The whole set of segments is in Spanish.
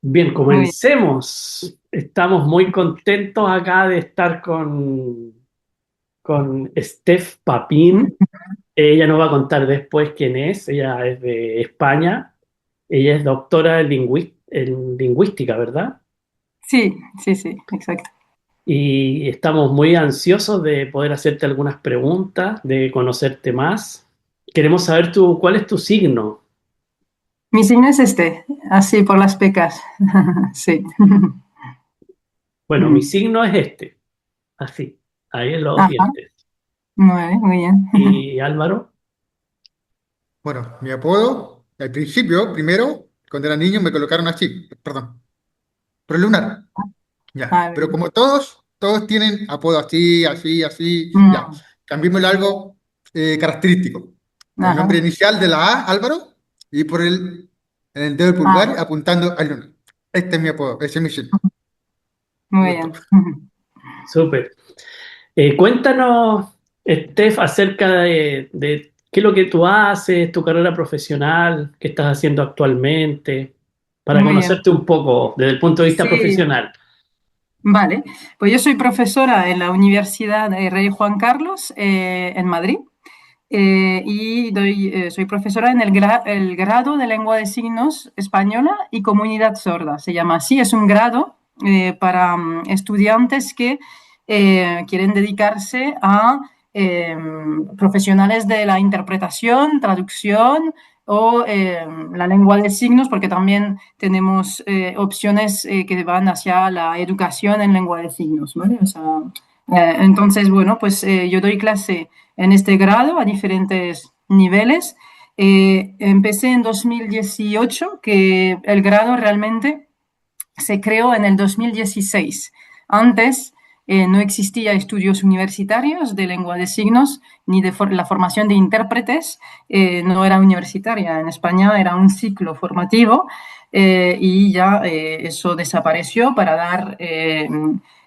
Bien, Muy bien. comencemos. Estamos muy contentos acá de estar con Steph Papin. Ella nos va a contar después quién es. Ella es de España. Ella es doctora en lingüística, ¿verdad? Sí, sí, sí, exacto. Y estamos muy ansiosos de poder hacerte algunas preguntas, de conocerte más. Queremos saber cuál es tu signo. Mi signo es este, así por las pecas. Sí. Bueno, mi Mm. signo es este, así, ahí en los Ajá, dientes. muy bien. ¿Y Álvaro? Bueno, mi apodo, al principio, primero, cuando era niño me colocaron así, perdón, pero lunar, ya. A ver. Pero como todos tienen apodo así, así, así, ya. Mm. Cambiémosle algo característico. El nombre Ajá. inicial de la A, Álvaro, y en el dedo del Ah, pulgar apuntando al lunar. Este es mi apodo, ese es mi signo. muy Gusto. bien. Súper. Cuéntanos, Steph, acerca de qué es lo que tú haces, tu carrera profesional, qué estás haciendo actualmente, para Muy bien. conocerte un poco desde el punto de vista Sí, profesional. vale. Pues yo soy profesora en la Universidad de Rey Juan Carlos en Madrid. Soy profesora en el grado de lengua de signos española y comunidad sorda. Se llama así, es un grado para estudiantes que quieren dedicarse a profesionales de la interpretación, traducción o la lengua de signos, porque también tenemos opciones que van hacia la educación en lengua de signos, ¿vale? O sea, entonces, bueno, pues yo doy clase en este grado a diferentes niveles. Empecé en 2018, que el grado realmente se creó en el 2016. Antes no existía estudios universitarios de lengua de signos ni de la formación de intérpretes, no era universitaria. En España era un ciclo formativo y ya eso desapareció para dar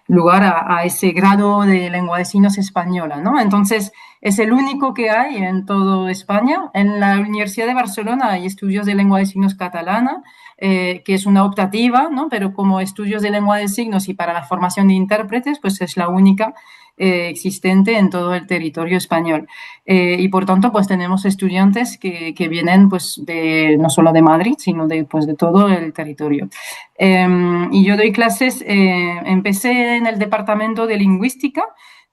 lugar a ese grado de lengua de signos española, ¿no? Entonces, es el único que hay en toda España. En la Universidad de Barcelona hay estudios de lengua de signos catalana, que es una optativa, ¿no? Pero como estudios de lengua de signos y para la formación de intérpretes, pues es la única existente en todo el territorio español. Y por tanto, pues tenemos estudiantes que vienen pues de, no solo de Madrid, sino de, pues, de todo el territorio. Y yo doy clases, empecé en el departamento de lingüística,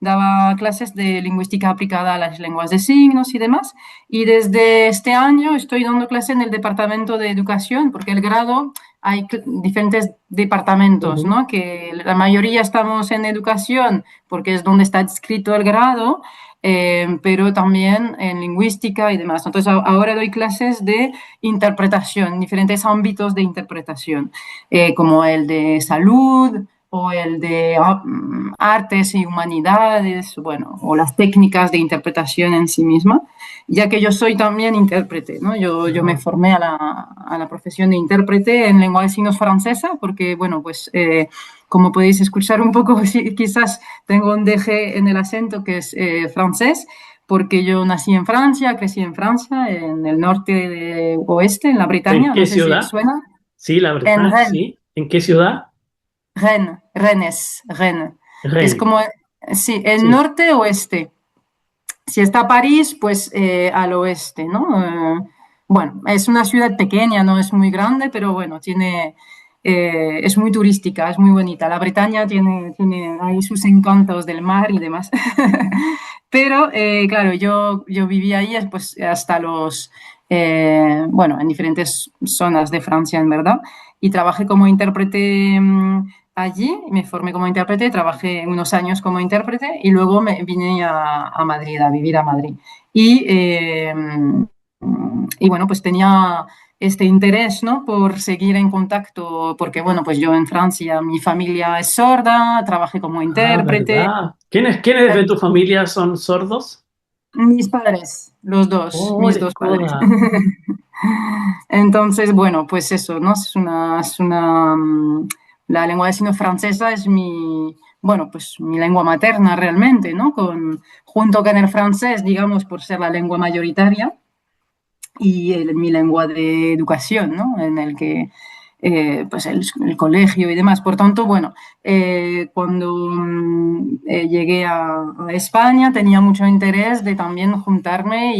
daba clases de lingüística aplicada a las lenguas de signos y demás. Y desde este año estoy dando clase en el departamento de educación, porque el grado hay diferentes departamentos, Ujú. ¿no? Que la mayoría estamos en educación porque es donde está escrito el grado, pero también en lingüística y demás. Entonces ahora doy clases de interpretación, diferentes ámbitos de interpretación, como el de salud o el de artes y humanidades, bueno, o las técnicas de interpretación en sí misma, ya que yo soy también intérprete, ¿no? Yo me Ah, formé a la profesión de intérprete en lengua de signos francesa, porque, bueno, pues como podéis escuchar un poco, quizás tengo un deje en el acento que es francés, porque yo nací en Francia, crecí en Francia, en el norte de oeste, en la ¿en Bretaña, no qué sé si os ciudad? suena, Sí, la en verdad, Rennes, sí. ¿En qué ciudad? Rennes. Es Rennes. como, sí, el Sí. norte-oeste. Si está París, pues al oeste, ¿no? Bueno, es una ciudad pequeña, no es muy grande, pero bueno, es muy turística, es muy bonita. La Bretaña tiene ahí sus encantos del mar y demás. Pero claro, yo viví ahí pues, hasta bueno, en diferentes zonas de Francia, en verdad, y trabajé como intérprete allí, me formé como intérprete, trabajé unos años como intérprete y luego me vine a Madrid, a vivir a Madrid. Y, eh, y bueno, pues tenía este interés, ¿no? Por seguir en contacto, porque bueno, pues yo en Francia, mi familia es sorda, trabajé como Ah, intérprete. ¿verdad? ¿Quiénes de tu familia son sordos? Mis padres, los dos, Oh, mis les dos padres. coda. Entonces, bueno, pues eso, ¿no? La lengua de signos francesa es bueno, pues mi lengua materna realmente, ¿no? Junto con el francés, digamos, por ser la lengua mayoritaria y mi lengua de educación, ¿no? En el que pues el colegio y demás. Por tanto, bueno, cuando llegué a España tenía mucho interés de también juntarme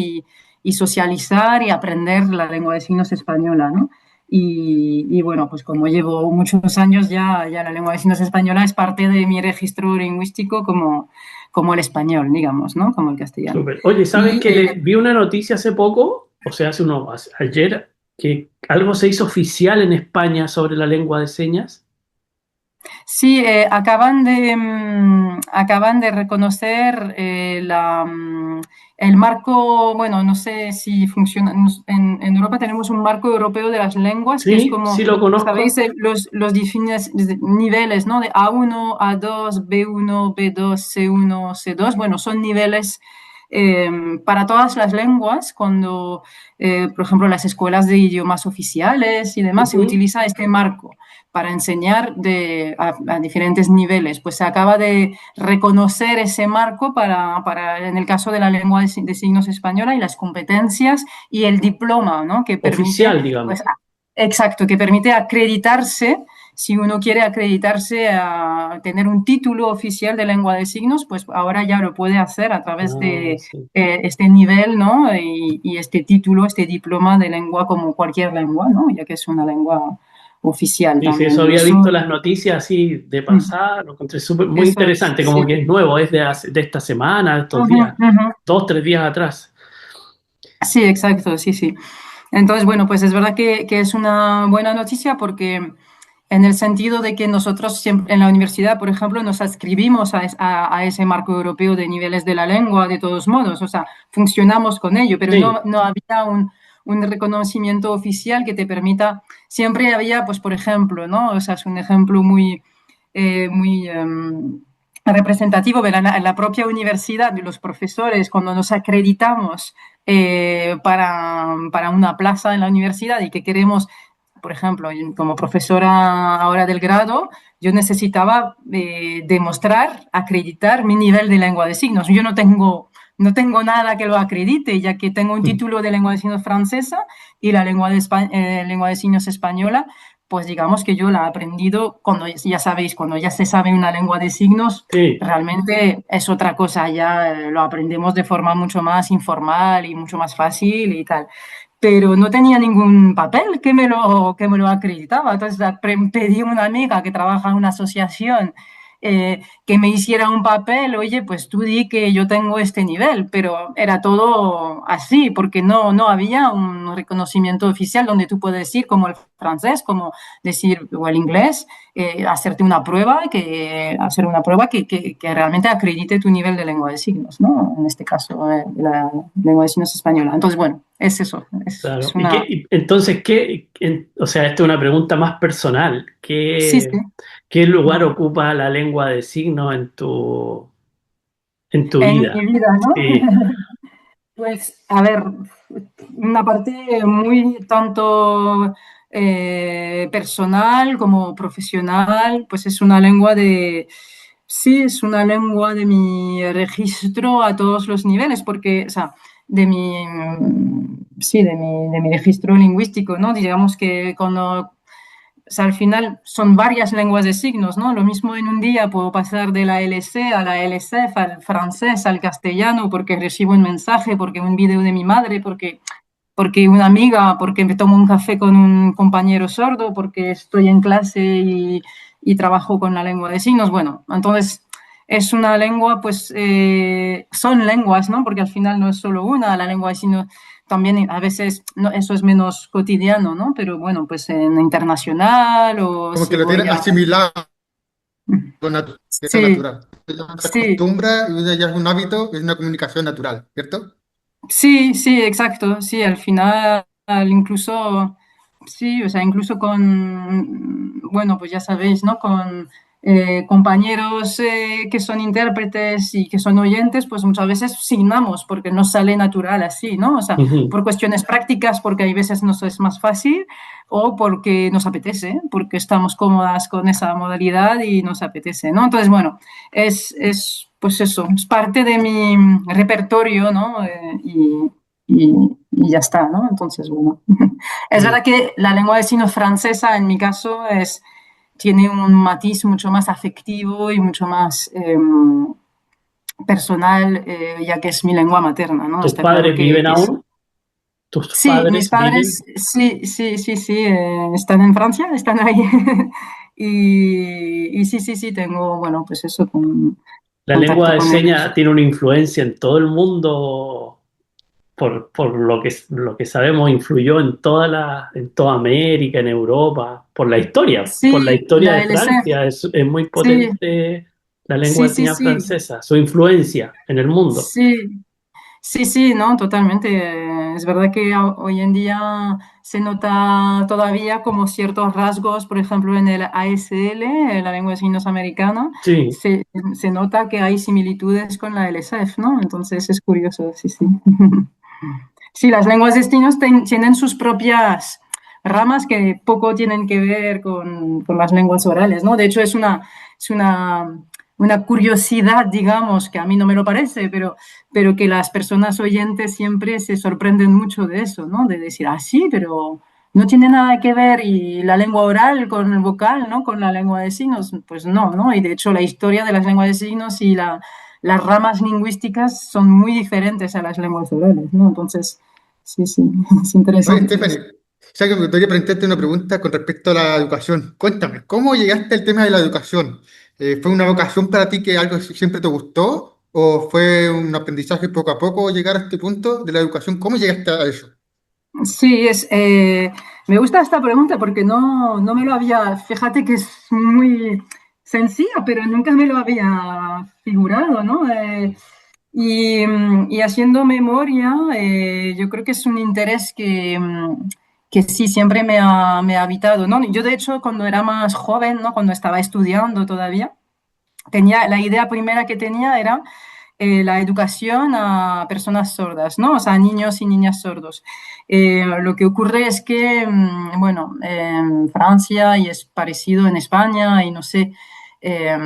y socializar y aprender la lengua de signos española, ¿no? Y bueno, pues como llevo muchos años ya la lengua de signos española es parte de mi registro lingüístico como el español, digamos, ¿no? Como el castellano. Súper. Oye, ¿sabes Y que vi una noticia hace poco, o sea, ayer, que algo se hizo oficial en España sobre la lengua de señas? sí, acaban de reconocer el marco, bueno, no sé si funciona. En Europa tenemos un marco europeo de las lenguas que es Sí, sí como, lo ¿sabéis? conozco. Los niveles, ¿no? De A1, A2, B1, B2, C1, C2. Bueno, son niveles eh, para todas las lenguas. Cuando, por ejemplo, las escuelas de idiomas oficiales y demás se Ujú. utiliza este marco para enseñar a diferentes niveles. Pues se acaba de reconocer ese marco en el caso de la lengua de signos española y las competencias y el diploma, ¿no? Que permite, Oficial, digamos. pues, exacto, que permite acreditarse. Si uno quiere acreditarse a tener un título oficial de lengua de signos, pues ahora ya lo puede hacer a través Ah, de sí. este nivel, ¿no? Y este título, este diploma de lengua como cualquier lengua, ¿no? Ya que es una lengua oficial Sí, sí, eso también. Y había eso, visto las noticias así de pasada, lo encontré muy eso es, interesante, como sí. que es nuevo, es de esta semana, de estos Ujú, días, ujú. 2, 3 días atrás. Sí, exacto, sí, sí. Entonces, bueno, pues es verdad que es una buena noticia porque en el sentido de que nosotros siempre en la universidad, por ejemplo, nos adscribimos a ese marco europeo de niveles de la lengua de todos modos, o sea, funcionamos con ello, pero Sí, no había un reconocimiento oficial que te permita, siempre había, pues, por ejemplo, ¿no? O sea, es un ejemplo muy representativo de la propia universidad, de los profesores, cuando nos acreditamos para una plaza en la universidad y que queremos, por ejemplo, como profesora ahora del grado, yo necesitaba demostrar, acreditar mi nivel de lengua de signos. Yo no tengo nada que lo acredite, ya que tengo un título de lengua de signos francesa y la lengua de signos española, pues digamos que yo la he aprendido cuando, ya sabéis, cuando ya se sabe una lengua de signos, sí. realmente es otra cosa, ya lo aprendemos de forma mucho más informal y mucho más fácil y tal. Pero no tenía ningún papel que me lo acreditaba. Entonces pedí a una amiga que trabaja en una asociación que me hiciera un papel, oye, pues tú di que yo tengo este nivel, pero era todo así, porque no había un reconocimiento oficial donde tú puedes decir, como el francés, como decir, o el inglés, hacer una prueba que realmente acredite tu nivel de lengua de signos, ¿no? En este caso, la lengua de signos española. Entonces, bueno, es eso, es Claro. una... Entonces, o sea, esta es una pregunta más personal. Sí, sí. ¿Qué lugar ocupa la lengua de signos en tu En mi vida? vida, ¿no? Sí. Pues, a ver, una parte muy tanto personal como profesional, pues es una lengua sí, es una lengua de mi registro a todos los niveles, porque, o sea, sí, de mi registro lingüístico, ¿no? Digamos que cuando o sea, al final son varias lenguas de signos, ¿no? Lo mismo en un día puedo pasar de la LC a la LCF, al francés, al castellano, porque recibo un mensaje, porque un video de mi madre, porque una amiga, porque me tomo un café con un compañero sordo, porque estoy en clase y trabajo con la lengua de signos. Bueno, entonces es una lengua, pues son lenguas, ¿no? Porque al final no es solo una, la lengua de signos también a veces eso es menos cotidiano, ¿no? Pero bueno, pues en internacional o Como si que lo voy tiene a... asimilado con que es Sí, natural. Ya se sí, acostumbra, y ya es un hábito, es una comunicación natural, ¿cierto? sí, sí, exacto. Sí, al final incluso, sí, o sea, incluso con, bueno, pues ya sabéis, ¿no? Con compañeros que son intérpretes y que son oyentes, pues muchas veces signamos porque nos sale natural así, ¿no? O sea, Ujú. por cuestiones prácticas, porque hay veces nos es más fácil o porque nos apetece, porque estamos cómodas con esa modalidad y nos apetece, ¿no? Entonces, bueno, pues eso, es parte de mi repertorio, ¿no? y ya está, ¿no? Entonces, bueno. Es Mm. verdad que la lengua de signos francesa, en mi caso, tiene un matiz mucho más afectivo y mucho más personal, ya que es mi lengua materna, ¿no? ¿Tus Está claro padres viven que aún? ¿Tus sí, mis padres padres, viven? sí, sí, sí, sí, están en Francia, están ahí. Y sí, sí, sí, tengo, bueno, pues eso, La lengua contacto de con ellos. señas tiene una influencia en todo el mundo por lo que sabemos, influyó en toda América, en Europa, por la Sí, historia de la LSF, Francia, es muy sí, potente la lengua sí, de sí, señas sí, francesa, su influencia en el mundo. sí. Sí, sí, no, totalmente. Es verdad que hoy en día se nota todavía como ciertos rasgos, por ejemplo, en el ASL, la lengua de signos americana, Sí, se nota que hay similitudes con la LSF, ¿no? Entonces es curioso, sí, sí. Sí, las lenguas de signos tienen sus propias ramas que poco tienen que ver con las lenguas orales, ¿no? De hecho, es una curiosidad, digamos, que a mí no me lo parece, pero que las personas oyentes siempre se sorprenden mucho de eso, ¿no? De decir, ah, sí, pero no tiene nada que ver y la lengua oral con el vocal, ¿no? Con la lengua de signos, pues no, ¿no? Y de hecho la historia de las lenguas de signos y las ramas lingüísticas son muy diferentes a las lenguas orales, ¿no? Entonces, sí, sí, es Oye, interesante eso. Stephanie, ya que me gustaría preguntarte una pregunta con respecto a la educación. Cuéntame, ¿cómo llegaste al tema de la educación? ¿Fue una vocación para ti que algo siempre te gustó? ¿O fue un aprendizaje poco a poco llegar a este punto de la educación? ¿Cómo llegaste a eso? Sí, me gusta esta pregunta porque no me lo había, fíjate que es muy sencilla, pero nunca me lo había figurado, ¿no? Y haciendo memoria, yo creo que es un interés que sí, siempre me ha habitado, ¿no? Yo, de hecho, cuando era más joven, ¿no? Cuando estaba estudiando todavía, la idea primera que tenía era la educación a personas sordas, ¿no? O sea, niños y niñas sordos. Lo que ocurre es que, bueno, en Francia y es parecido en España y no sé eh,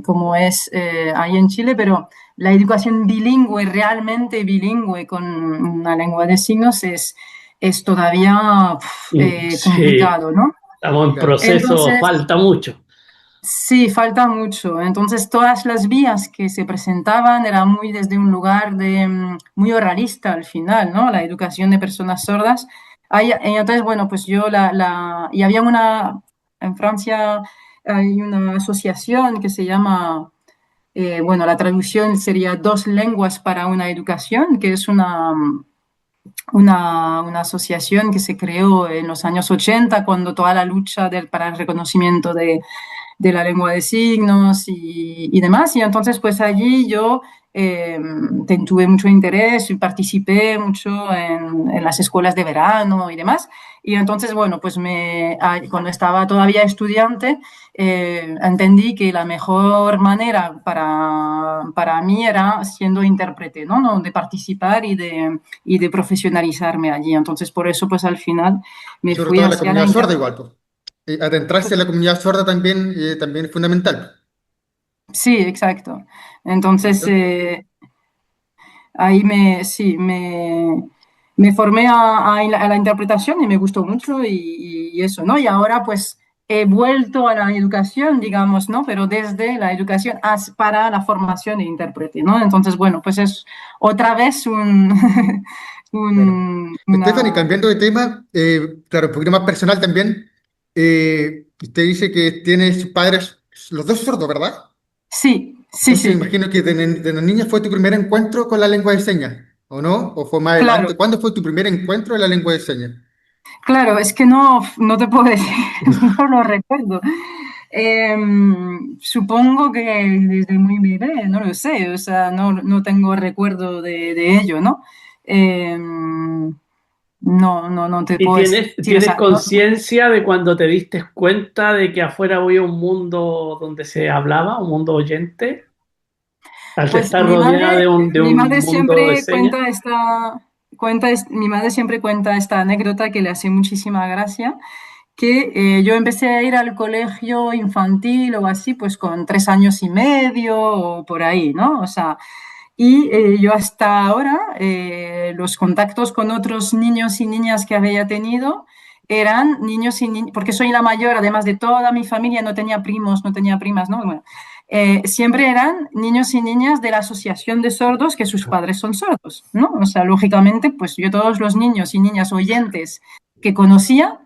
cómo es ahí en Chile, pero la educación bilingüe, realmente bilingüe con una lengua de signos es todavía Sí, complicado, ¿no? estamos en Claro. proceso, Entonces, falta mucho. sí, falta mucho. Entonces, todas las vías que se presentaban eran muy desde un lugar muy oralista al final, ¿no? La educación de personas sordas. Y entonces, bueno, pues y había en Francia hay una asociación que se llama, bueno, la traducción sería Dos lenguas para una educación, que es una asociación que se creó en los años 80 cuando toda la lucha para el reconocimiento de la lengua de signos y demás. Y entonces, pues allí yo tuve mucho interés y participé mucho en las escuelas de verano y demás. Y entonces, bueno, pues cuando estaba todavía estudiante, entendí que la mejor manera para mí era siendo intérprete, ¿no? ¿No? De participar y de profesionalizarme allí. Entonces, por eso, pues al final Y me sobre fui todo en la hacia la comunidad sorda interpretación. igual, pues. Adentrarse en la comunidad sorda también, también es fundamental, Sí, exacto. Entonces, ¿cierto? ahí sí, me formé a la interpretación y me gustó mucho y eso, ¿no? Y ahora pues he vuelto a la educación, digamos, ¿no? Pero desde la educación para la formación de intérprete, ¿no? Entonces, bueno, pues es otra vez Claro. Stephanie, una... cambiando de tema, claro, un poquito más personal también. Usted dice que tiene sus padres, los dos sordos, ¿verdad? Sí, sí, Entonces, sí, imagino que de la niña fue tu primer encuentro con la lengua de señas, ¿o no? ¿O fue más claro. adelante? ¿Cuándo fue tu primer encuentro en la lengua de señas? Claro, es que no te puedo decir, no lo recuerdo. Supongo que desde muy bebé, no lo sé, o sea, no tengo recuerdo de ello, ¿no? No te ¿Y puedo decir, o tienes sea, no, conciencia de cuando te diste cuenta de que afuera había un mundo donde se hablaba, un mundo oyente, al pues estar rodeada de mi un madre mundo de siempre señas? mi madre siempre cuenta esta anécdota que le hace muchísima gracia, que yo empecé a ir al colegio infantil o así, pues con 3 años y medio o por ahí, ¿no? O sea, Y yo hasta ahora, los contactos con otros niños y niñas que había tenido eran niños y niñas, porque soy la mayor, además de toda mi familia, no tenía primos, no tenía primas, ¿no? Bueno, siempre eran niños y niñas de la Asociación de Sordos, que sus padres son sordos, ¿no? O sea, lógicamente, pues yo todos los niños y niñas oyentes que conocía,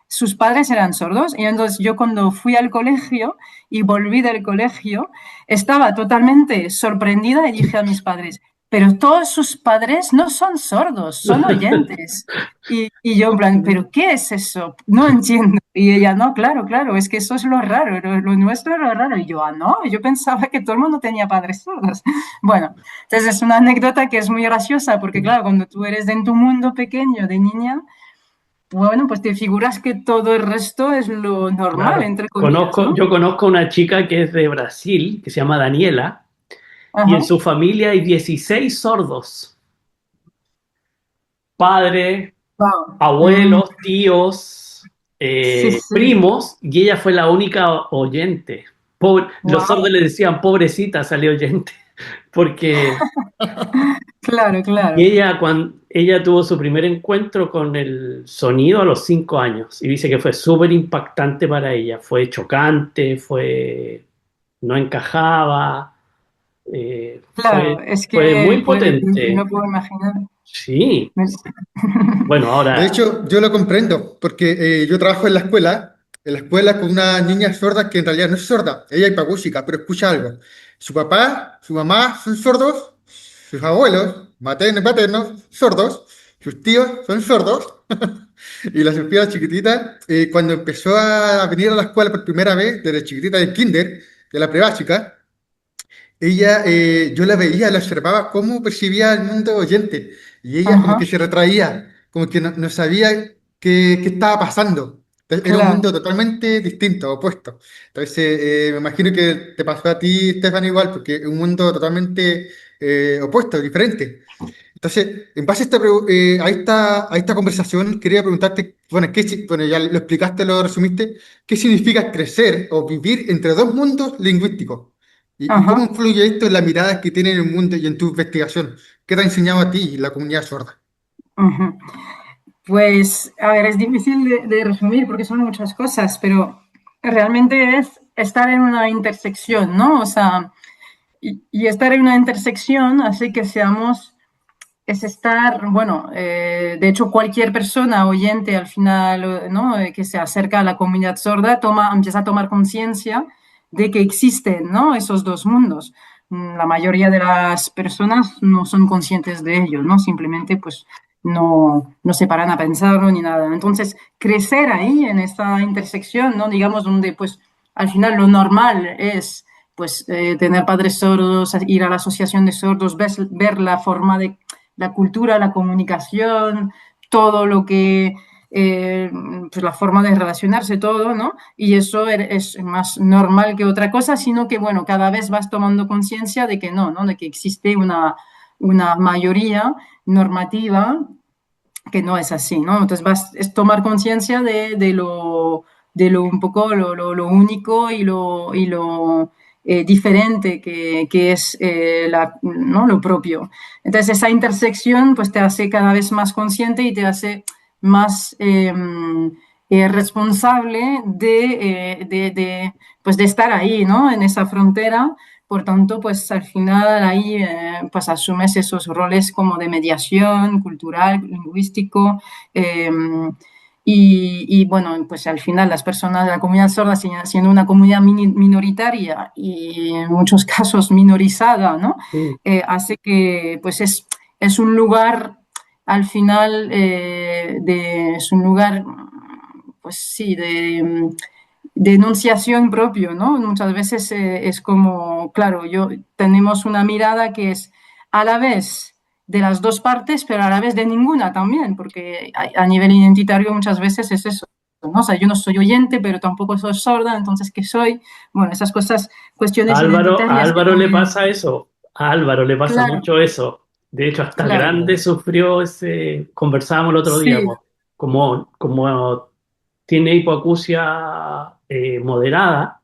sus padres eran sordos. Y entonces yo cuando fui al colegio y volví del colegio, estaba totalmente sorprendida y dije a mis padres, pero todos sus padres no son sordos, son oyentes. Y yo en plan, ¿pero qué es eso? No entiendo. Y ella, no, claro, claro, es que eso es lo raro, lo nuestro es lo raro. Y yo, ah, no, yo pensaba que todo el mundo tenía padres sordos. Bueno, entonces es una anécdota que es muy graciosa, porque claro, cuando tú eres en tu mundo pequeño de niña, bueno, pues te figuras que todo el resto es lo normal, Claro. entre comillas, ¿no? Yo conozco una chica que es de Brasil, que se llama Daniela, y en Ajá. su familia hay 16 sordos. Padre, Wow. abuelos, tíos, Sí, sí. primos, y ella fue la única oyente. Los sordos Wow. le decían, pobrecita, salió oyente, porque Claro, y claro. ella, cuando ella tuvo su primer encuentro con el sonido a los 5 años, y dice que fue súper impactante para ella, fue chocante, no encajaba, Claro, es fue que muy pues, me potente, lo puedo imaginar. sí. Me- Bueno, De ahora, hecho, yo lo comprendo, porque yo trabajo en la escuela con una niña sorda que en realidad no es sorda, ella es hipacúsica, pero escucha algo. Su papá, su mamá son sordos, sus abuelos, maternos y paternos, sordos, sus tíos son sordos, y la Sofía chiquitita, cuando empezó a venir a la escuela por primera vez, desde chiquitita del kinder, de la prebásica, ella, yo la veía, la observaba cómo percibía el mundo oyente y ella como que Ajá, se retraía, como que no sabía qué estaba pasando. Entonces, era un claro. mundo totalmente distinto, opuesto. Entonces, me imagino que te pasó a ti, Stefan, igual, porque es un mundo totalmente opuesto, diferente. Entonces, en base a a esta conversación, quería preguntarte, bueno, bueno, ya lo explicaste, lo resumiste, ¿qué significa crecer o vivir entre dos mundos lingüísticos? Y cómo Ajá. influye esto en la mirada que tiene en el mundo y en tu investigación? ¿Qué te ha enseñado a ti y la comunidad sorda? Ujú. Pues, a ver, es difícil de resumir porque son muchas cosas, pero realmente es estar en una intersección, ¿no? O sea, y estar en una intersección hace que seamos, es estar, bueno, de hecho cualquier persona oyente al final, ¿no? Que se acerca a la comunidad sorda empieza a tomar conciencia de que existen, ¿no? Esos dos mundos. La mayoría de las personas no son conscientes de ello, ¿no? Simplemente pues no se paran a pensarlo ni nada. Entonces, crecer ahí en esta intersección, ¿no? Digamos, donde pues al final lo normal es pues tener padres sordos, ir a la asociación de sordos, ver la forma de la cultura, la comunicación, todo lo que, pues la forma de relacionarse, todo, ¿no? Y eso es más normal que otra cosa, sino que, bueno, cada vez vas tomando conciencia de que no, ¿no? De que existe una mayoría normativa que no es así, ¿no? Entonces es tomar conciencia de lo un poco lo único y lo diferente que es ¿no? Lo propio. Entonces esa intersección pues te hace cada vez más consciente y te hace más responsable pues de estar ahí, ¿no? En esa frontera. Por tanto, pues al final ahí pues asumes esos roles como de mediación cultural, lingüístico, eh, bueno, pues al final las personas de la comunidad sorda, siendo una comunidad minoritaria y en muchos casos minorizada, ¿no? sí. Hace que pues es un lugar al final, es un lugar, pues sí, de enunciación propio, ¿no? Muchas veces es como, claro, tenemos una mirada que es a la vez de las dos partes, pero a la vez de ninguna también, porque a nivel identitario muchas veces es eso, ¿no? O sea, yo no soy oyente, pero tampoco soy sorda, entonces, ¿qué soy? Bueno, esas cosas, cuestiones A identitarias que Álvaro le también, pasa eso, a Álvaro le pasa claro, mucho eso. De hecho, hasta claro, grande sufrió conversábamos el otro día, sí, como tiene hipoacusia moderada,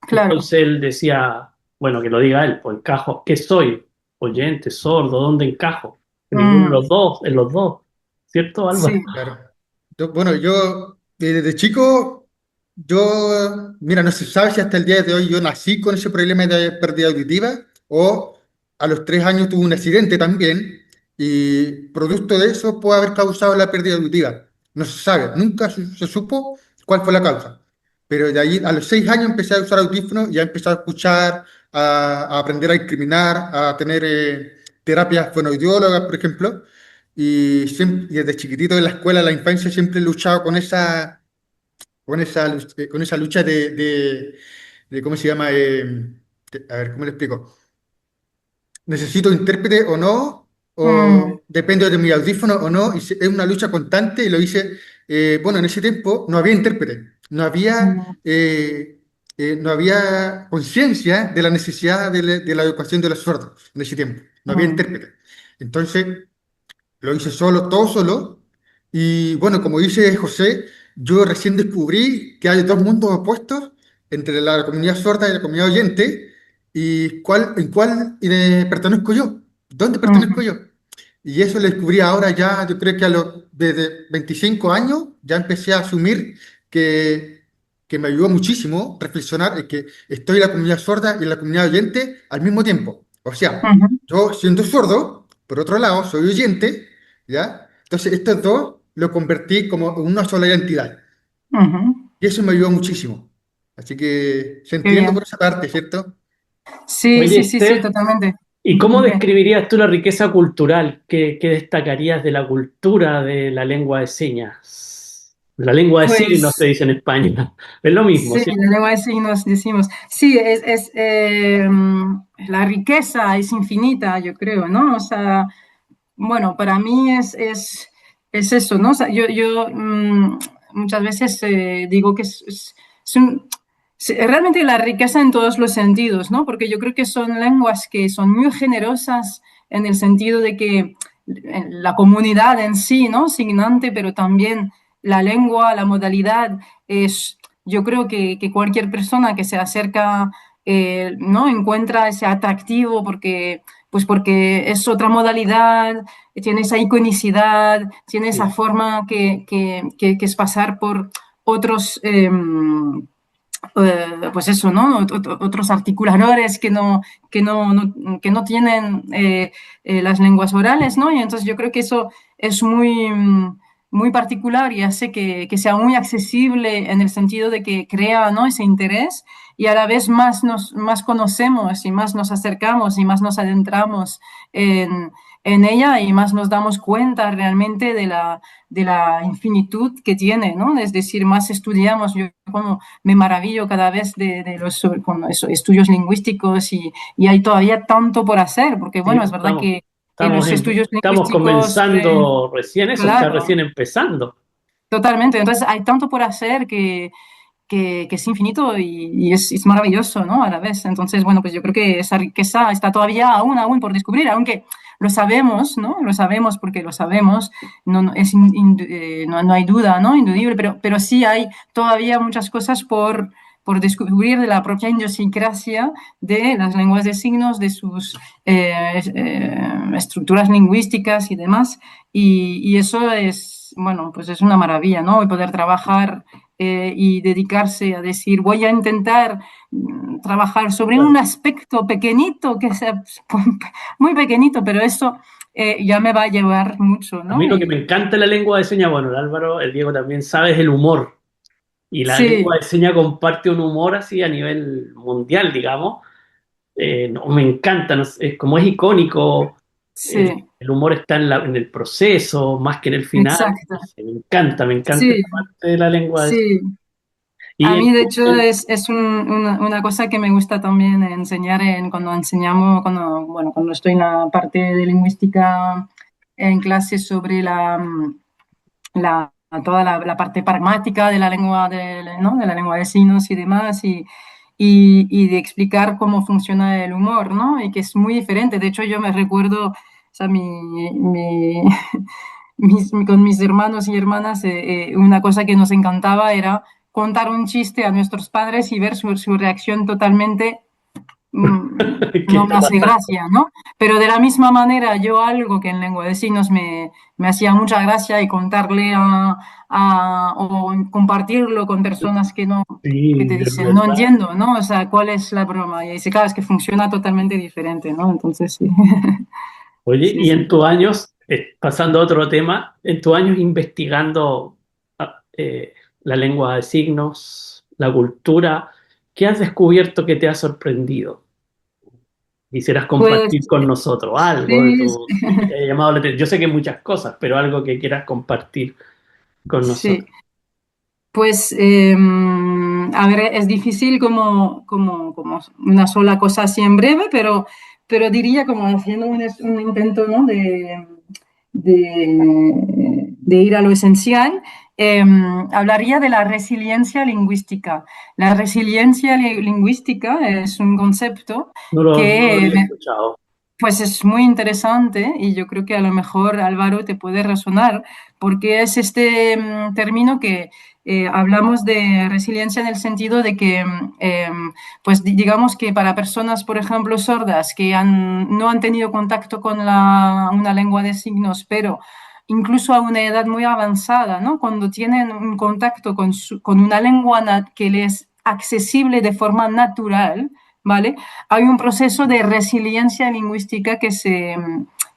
claro, entonces él decía, bueno, que lo diga él, pues encajo, ¿qué soy? oyente, sordo, ¿dónde encajo? En ninguno de Mm, los dos, en los dos, ¿cierto, Álvaro? sí. Claro. Bueno, yo desde chico, mira, no se sabe si hasta el día de hoy yo nací con ese problema de pérdida auditiva o a los 3 años tuve un accidente también y producto de eso puede haber causado la pérdida auditiva. No se sabe, nunca se supo cuál fue la causa. Pero de ahí a los 6 años empecé a usar audífonos y a empezar a escuchar, a aprender a discriminar, a tener terapias fonoaudiólogas, por ejemplo. Y desde chiquitito en la escuela, en la infancia, siempre he luchado con esa lucha de ¿cómo se llama? A ver, ¿cómo le explico? ¿Necesito intérprete o no? Mm, ¿O depende de mi audífono o no? Es una lucha constante y lo hice, bueno, en ese tiempo no había intérprete, mm, no había conciencia de la necesidad de la educación de los sordos en ese tiempo, no había mm, intérprete. Entonces, lo hice solo, todo solo. Y bueno, como dice José, yo recién descubrí que hay dos mundos opuestos entre la comunidad sorda y la comunidad oyente. ¿Y pertenezco yo? ¿Dónde pertenezco mm, yo? Y eso lo descubrí ahora ya, yo creo que desde 25 años ya empecé a asumir que, que me ayudó muchísimo reflexionar en que estoy en la comunidad sorda y en la comunidad oyente al mismo tiempo. O sea, ujú, yo siendo sordo, por otro lado, soy oyente, ¿ya? Entonces, estos dos lo convertí como en una sola identidad. ujú. Y eso me ayudó muchísimo. Así que se Qué entiende por bien. esa parte, ¿cierto? Sí, Oye, sí, sí, sí, Steph, totalmente. ¿y cómo Dime. describirías tú la riqueza cultural? ¿Qué destacarías de la cultura de la lengua de señas? La lengua de signos se Pues dice en España. Es lo mismo, sí, ¿cierto? la lengua de signos decimos. Sí, la riqueza es infinita, yo creo, ¿no? O sea, bueno, para mí es eso, ¿no? O sea, yo muchas veces digo que realmente la riqueza en todos los sentidos, ¿no? Porque yo creo que son lenguas que son muy generosas en el sentido de que la comunidad en sí, ¿no? Signante, pero también la lengua, la modalidad, yo creo que cualquier persona que se acerca, ¿no? Encuentra ese atractivo porque es otra modalidad, tiene esa iconicidad, tiene esa Sí. forma que es pasar por otros, pues eso, ¿no? Otros articuladores que no tienen las lenguas orales, ¿no? Y entonces yo creo que eso es muy particular y hace que sea muy accesible en el sentido de que crea, ¿no? Ese interés y a la vez más conocemos y más nos acercamos y más nos adentramos en, en ella y más nos damos cuenta realmente de la infinitud que tiene, ¿no? Es decir, más estudiamos, yo como me maravillo cada vez de los con estudios lingüísticos y hay todavía tanto por hacer, porque Sí, bueno, es verdad que estamos, los estudios estamos lingüísticos, comenzando recién eso, está claro, recién empezando. totalmente, entonces hay tanto por hacer que es infinito y es maravilloso, ¿no? A la vez. Entonces, bueno, pues yo creo que esa riqueza está todavía aún por descubrir, aunque lo sabemos, ¿no? Lo sabemos porque lo sabemos, no hay duda, ¿no? Indudible, pero sí hay todavía muchas cosas por descubrir de la propia idiosincrasia de las lenguas de signos, de sus estructuras lingüísticas y demás. Y eso es, bueno, pues es una maravilla, ¿no? Y poder trabajar y dedicarse a decir, voy a intentar trabajar sobre un Claro. aspecto pequeñito, que sea muy pequeñito, pero eso ya me va a llevar mucho, A ¿no? mí lo que me encanta de la lengua de señas, bueno, el Álvaro, el Diego también sabe, es el humor. Y la lengua Sí, de señas comparte un humor así a nivel mundial, digamos. No, me encanta, no sé, como es icónico, sí, el humor está en el proceso más que en el final. exacto. No sé, me encanta Sí, esa parte de la lengua de señas. sí. Y A mí, de hecho, es una cosa que me gusta también enseñar cuando enseñamos, cuando estoy en la parte de lingüística en clases sobre la, toda la parte pragmática de la lengua ¿no? de la lengua de signos y demás, y de explicar cómo funciona el humor, ¿no? Y que es muy diferente. De hecho, yo me recuerdo, o sea, con mis hermanos y hermanas, una cosa que nos encantaba era contar un chiste a nuestros padres y ver su reacción totalmente ¿Qué no me está hace pasando? gracia, ¿no? Pero de la misma manera, yo algo que en lengua de signos me hacía mucha gracia y contarle o compartirlo con personas que Sí, te es dicen, no verdad. entiendo, ¿no? O sea, ¿cuál es la broma? Y dice, claro, es que funciona totalmente diferente, ¿no? Entonces, sí, Oye, sí, y en sí. tus años, pasando a otro tema, en tus años investigando la lengua de signos, la cultura, ¿qué has descubierto que te ha sorprendido? Quisieras Pues compartir con nosotros algo de sí, tu, que te haya llamado la atención. Yo sé que muchas cosas, pero algo que quieras compartir con sí. nosotros. Pues, a ver, es difícil como una sola cosa así en breve, pero diría como haciendo un intento, ¿no? de ir a lo esencial, hablaría de la resiliencia lingüística. La resiliencia lingüística es un concepto No lo que había escuchado. pues es muy interesante y yo creo que a lo mejor Álvaro te puede resonar porque es este término que hablamos de resiliencia en el sentido de que, pues digamos que para personas, por ejemplo, sordas que no han tenido contacto con una lengua de signos, pero incluso a una edad muy avanzada, ¿no? Cuando tienen un contacto con una lengua que les es accesible de forma natural, ¿vale? Hay un proceso de resiliencia lingüística que se,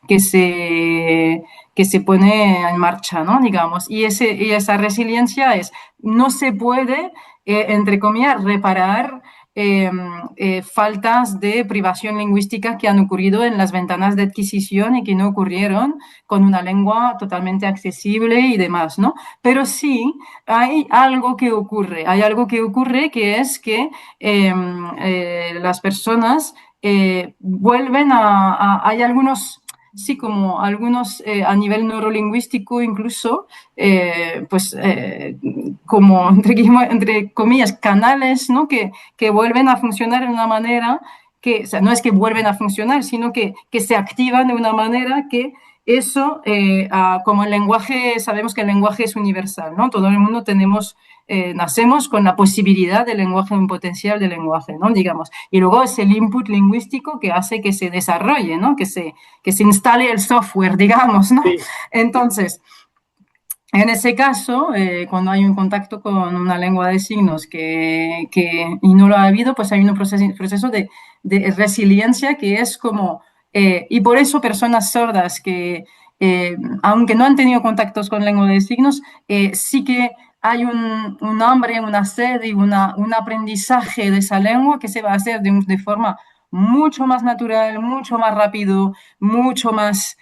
que se pone en marcha, ¿no? Digamos, y esa resiliencia no se puede, entre comillas, reparar eh, faltas de privación lingüística que han ocurrido en las ventanas de adquisición y que no ocurrieron con una lengua totalmente accesible y demás, ¿no? Pero sí hay algo que ocurre que es que las personas vuelven hay algunos, sí, como algunos a nivel neurolingüístico incluso, pues como entre comillas, canales, ¿no? Que vuelven a funcionar de una manera o sea, no es que vuelven a funcionar, sino que se activan de una manera que eso, como el lenguaje, sabemos que el lenguaje es universal, ¿no? Todo el mundo nacemos con la posibilidad del lenguaje, un potencial de lenguaje, ¿no? Digamos. Y luego es el input lingüístico que hace que se desarrolle, ¿no? Que se instale el software, digamos, ¿no? Sí, Entonces, en ese caso, cuando hay un contacto con una lengua de signos y no lo ha habido, pues hay un proceso de resiliencia que es como, y por eso personas sordas aunque no han tenido contactos con lengua de signos, sí que hay un hambre, una sed y un aprendizaje de esa lengua que se va a hacer de forma mucho más natural, mucho más rápido, mucho más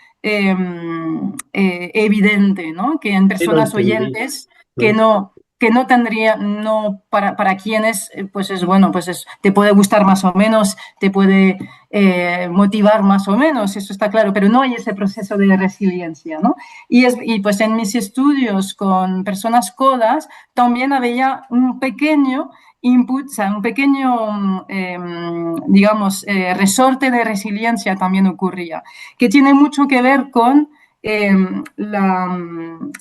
evidente, ¿no? Que en sí, lo personas entendí. oyentes Lo que ent- no tendría, no, para quienes, pues es bueno, pues te puede gustar más o menos, te puede motivar más o menos, eso está claro, pero no hay ese proceso de resiliencia, ¿no? Y pues en mis estudios con personas codas también había un pequeño input, o sea, un pequeño, digamos, resorte de resiliencia también ocurría que tiene mucho que ver con eh,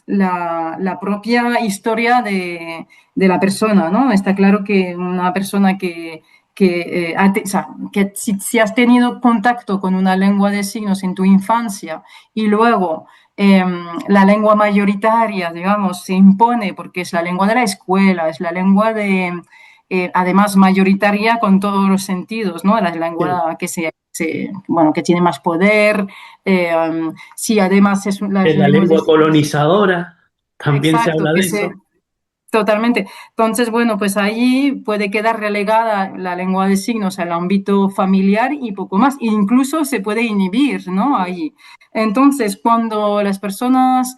la propia historia de la persona, ¿no? Está claro que una persona o sea, que si has tenido contacto con una lengua de signos en tu infancia y luego la lengua mayoritaria, digamos, se impone porque es la lengua de la escuela, es la lengua además mayoritaria con todos los sentidos, ¿no? La sí. lengua bueno, que tiene más poder, sí, además las En la lenguas de lengua signos, colonizadora también se exacto, habla de eso. totalmente. Entonces, bueno, pues ahí puede quedar relegada la lengua de signos al ámbito familiar y poco más. Incluso se puede inhibir, ¿no? Ahí. Entonces, cuando las personas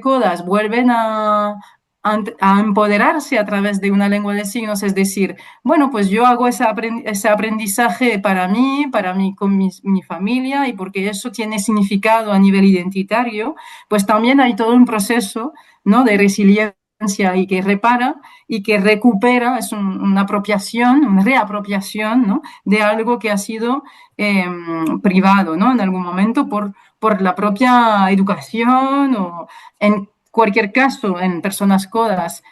codas vuelven a empoderarse a través de una lengua de signos, es decir, bueno, pues yo hago ese aprendizaje para mí con mi familia y porque eso tiene significado a nivel identitario, pues también hay todo un proceso, ¿no? De resiliencia y que repara y que recupera, es una apropiación, una reapropiación, ¿no? De algo que ha sido privado, ¿no? En algún momento por la propia educación o en cualquier caso, en personas codas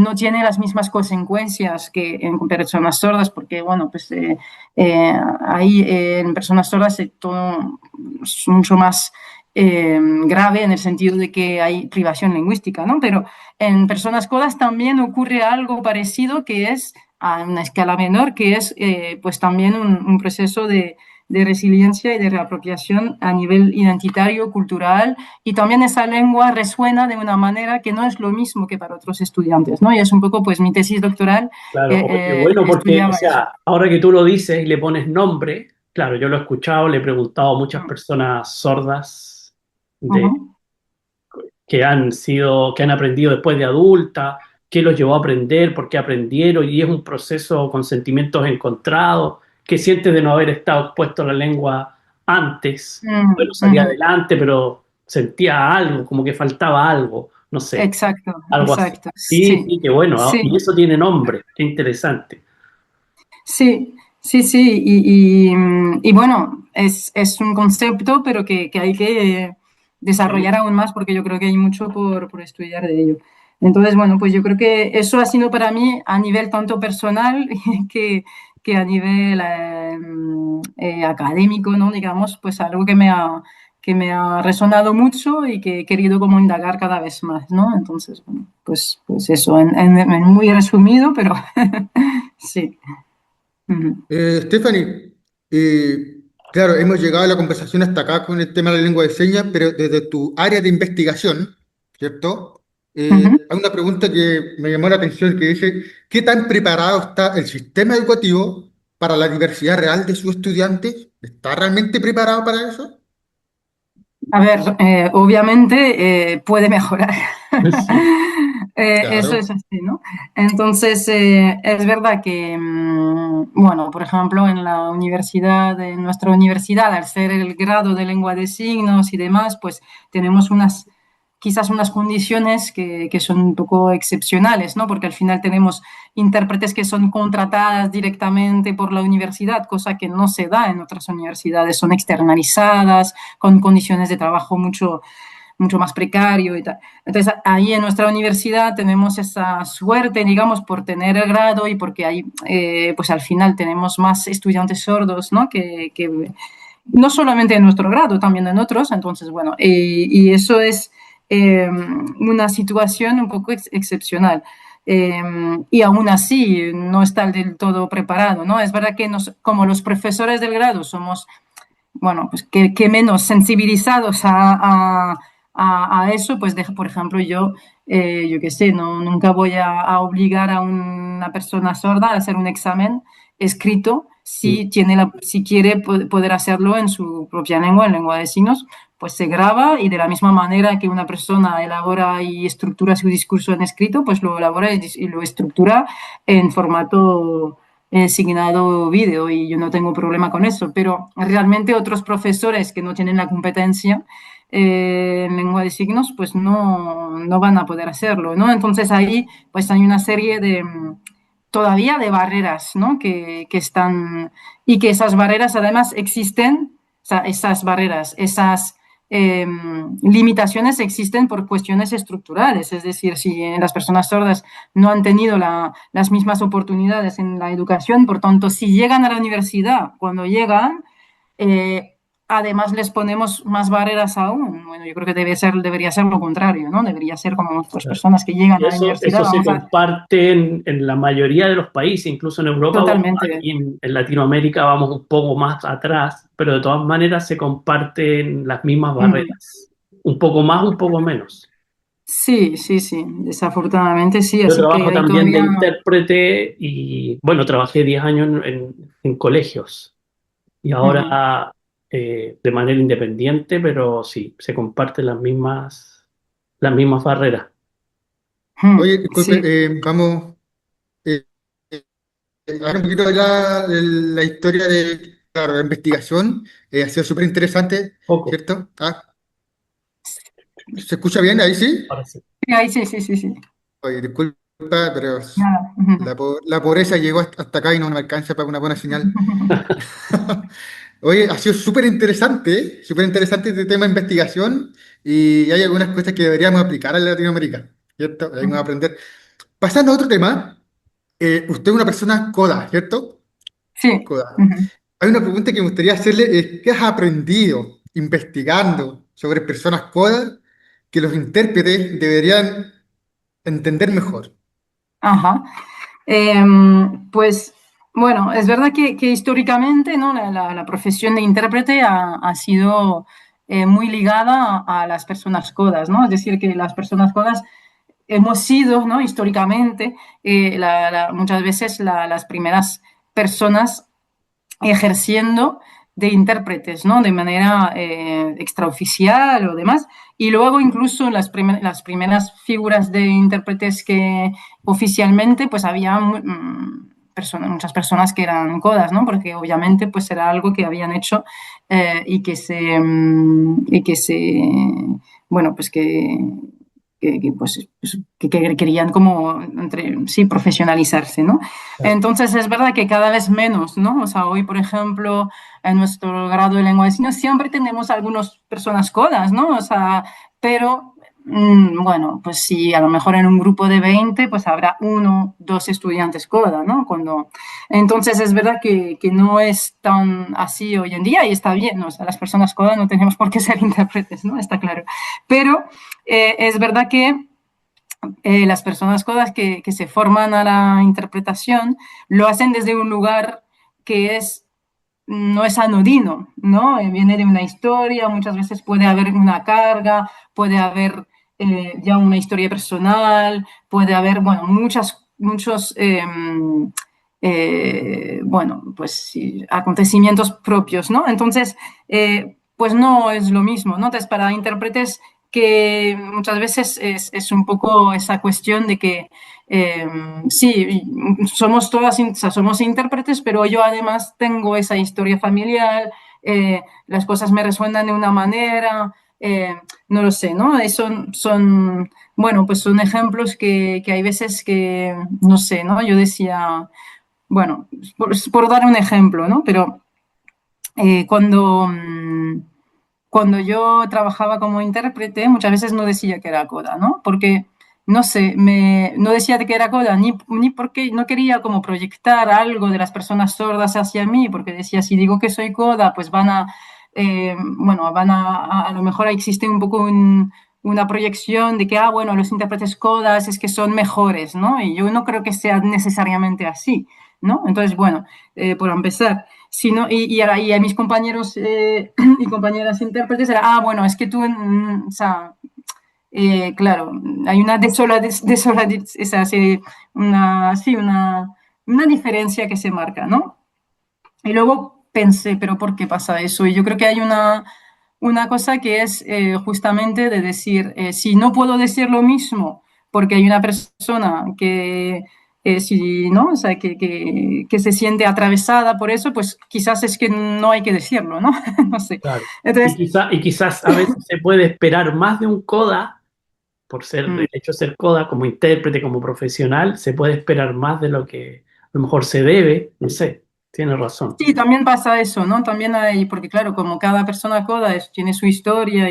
no tiene las mismas consecuencias que en personas sordas, porque, bueno, pues ahí en personas sordas todo es mucho más grave en el sentido de que hay privación lingüística, ¿no? Pero en personas codas también ocurre algo parecido que es a una escala menor, que es pues también un proceso de resiliencia y de reapropiación a nivel identitario, cultural, y también esa lengua resuena de una manera que no es lo mismo que para otros estudiantes, ¿no? Y es un poco, pues, mi tesis doctoral Claro, oye, qué bueno, porque, o estudiaba eso. sea, ahora que tú lo dices y le pones nombre, claro, yo lo he escuchado, le he preguntado a muchas personas sordas Uh de, -huh. que han aprendido después de adulta, qué los llevó a aprender, por qué aprendieron, y es un proceso con sentimientos encontrados, qué sientes de no haber estado expuesto a la lengua antes. Bueno, Uh salía -huh. adelante, pero sentía algo, como que faltaba algo, no sé, Exacto, algo así. exacto, Sí, sí, sí, qué bueno, ¿ah? sí. Y eso tiene nombre, qué interesante. Sí, sí, sí, y bueno, es un concepto, pero que hay que Sí. desarrollar aún más porque yo creo que hay mucho por estudiar de ello. Entonces, bueno, pues yo creo que eso ha sido para mí a nivel tanto personal que a nivel académico, ¿no? Digamos, pues algo que me ha resonado mucho y que he querido como indagar cada vez más, ¿no? Entonces, bueno, pues eso, en muy resumido, pero sí. Ujú. Stephanie, claro, hemos llegado a la conversación hasta acá con el tema de la lengua de señas, pero desde tu área de investigación, ¿cierto? Ujú. Hay una pregunta que me llamó la atención que dice, ¿qué tan preparado está el sistema educativo para la diversidad real de sus estudiantes? ¿Está realmente preparado para eso? A ver, obviamente puede mejorar. Sí. Eso es Claro. así, ¿no? Entonces, es verdad que, bueno, por ejemplo, en la universidad, en nuestra universidad, al ser el grado de lengua de signos y demás, pues tenemos quizás unas condiciones que son un poco excepcionales, ¿no? Porque al final tenemos intérpretes que son contratadas directamente por la universidad, cosa que no se da en otras universidades, son externalizadas, con condiciones de trabajo mucho más precario y tal. Entonces, ahí en nuestra universidad tenemos esa suerte, digamos, por tener el grado y porque ahí, pues al final tenemos más estudiantes sordos, ¿no? No solamente en nuestro grado, también en otros. Entonces, bueno, y eso es una situación un poco excepcional. Y aún así no está del todo preparado, ¿no? Es verdad que como los profesores del grado somos, bueno, pues que menos sensibilizados a eso, pues por ejemplo, yo qué sé, no, nunca voy a obligar a una persona sorda a hacer un examen escrito si, si quiere poder hacerlo en su propia lengua, en lengua de signos, pues se graba y de la misma manera que una persona elabora y estructura su discurso en escrito, pues lo elabora y lo estructura en formato signado vídeo y yo no tengo problema con eso, pero realmente otros profesores que no tienen la competencia en lengua de signos, pues no van a poder hacerlo, ¿no? Entonces ahí pues hay una serie de todavía de barreras, ¿no? Que están y que esas barreras además existen, o sea, esas barreras, esas limitaciones existen por cuestiones estructurales, es decir, si las personas sordas no han tenido las mismas oportunidades en la educación, por tanto, si llegan a la universidad, cuando llegan, eh, además les ponemos más barreras aún. Bueno, yo creo que debería ser lo contrario, ¿no? Debería ser como otras Claro. personas que llegan Y a la universidad, eso se vamos a... comparte en la mayoría de los países, incluso en Europa, bueno, Totalmente. aquí en Latinoamérica vamos un poco más atrás, pero de todas maneras se comparten las mismas Mm. barreras, un poco más, un poco menos. Sí, sí, sí, desafortunadamente sí, Yo así que trabajo hay también de todavía... intérprete y, bueno, trabajé 10 años en colegios y Ujú. ahora de manera independiente, pero sí, se comparten las mismas barreras. Oye, Mm, disculpe, sí, vamos eh, hablar un poquito de la historia de, claro, la investigación. Ha sido súper interesante, Poco, ¿cierto? ¿Se escucha bien ahí, sí? ahora sí. sí, ahí sí, sí, sí, sí. Oye, disculpa, pero Nada. la pobreza llegó hasta acá y no me alcanza para una buena señal. Oye, ha sido súper interesante este tema de investigación y hay algunas cosas que deberíamos aplicar en Latinoamérica, ¿cierto? Hay que aprender. Pasando a otro tema, usted es una persona coda, ¿cierto? Sí. Coda. Hay una pregunta que me gustaría hacerle, ¿qué has aprendido investigando sobre personas codas que los intérpretes deberían entender mejor? Ajá. Pues bueno, es verdad que históricamente, ¿no? La profesión de intérprete ha sido muy ligada a las personas codas, ¿no? Es decir, que las personas codas hemos sido, ¿no? Históricamente, muchas veces las primeras personas ejerciendo de intérpretes, ¿no? De manera extraoficial o demás. Y luego incluso las primeras figuras de intérpretes que oficialmente, pues había muchas personas que eran codas, ¿no? Porque obviamente pues era algo que habían hecho y que se, bueno, pues que querían como sí, profesionalizarse, ¿no? Claro. Entonces es verdad que cada vez menos, ¿no? O sea, hoy, por ejemplo, en nuestro grado de lengua de signos siempre tenemos algunas personas codas, ¿no? O sea, pero bueno, pues si a lo mejor en un grupo de 20, pues habrá uno, dos estudiantes coda, ¿no? Entonces es verdad que no es tan así hoy en día y está bien, ¿no? O sea, las personas codas no tenemos por qué ser intérpretes, ¿no? Está claro. Pero es verdad que las personas codas que se forman a la interpretación lo hacen desde un lugar que no es anodino, ¿no? Viene de una historia, muchas veces puede haber una carga, puede haber ya una historia personal, puede haber, bueno, muchos, bueno, pues sí, acontecimientos propios, ¿no? Entonces, pues no es lo mismo, ¿no? Entonces, para intérpretes que muchas veces es un poco esa cuestión de que sí, somos todas, o sea, somos intérpretes, pero yo además tengo esa historia familiar, las cosas me resuenan de una manera, no lo sé, ¿no? Bueno, pues son ejemplos que hay veces que, no sé, ¿no? Yo decía, bueno, por dar un ejemplo, ¿no? Pero cuando yo trabajaba como intérprete, muchas veces no decía que era coda, ¿no? Porque, no sé, no decía que era coda, ni porque no quería como proyectar algo de las personas sordas hacia mí, porque decía, si digo que soy coda, pues bueno, a lo mejor existe un poco una proyección de que, bueno, los intérpretes codas es que son mejores, ¿no? Y yo no creo que sea necesariamente así, ¿no? Entonces, bueno, por empezar. Sino, y a mis compañeros y compañeras intérpretes era, bueno, es que tú, o sea, claro, hay una sí, una diferencia que se marca, ¿no? Y luego pensé, pero ¿por qué pasa eso? Y yo creo que hay una cosa que es justamente de decir, si no puedo decir lo mismo porque hay una persona que, si, ¿no? O sea, que se siente atravesada por eso, pues quizás es que no hay que decirlo, ¿no? No sé. Claro. Entonces, Y quizás a veces se puede esperar más de un coda, por ser, mm, el hecho de ser coda, como intérprete, como profesional, se puede esperar más de lo que a lo mejor se debe, no sé, tiene razón. sí, también pasa eso, ¿no? También hay, porque claro, como cada persona coda tiene su historia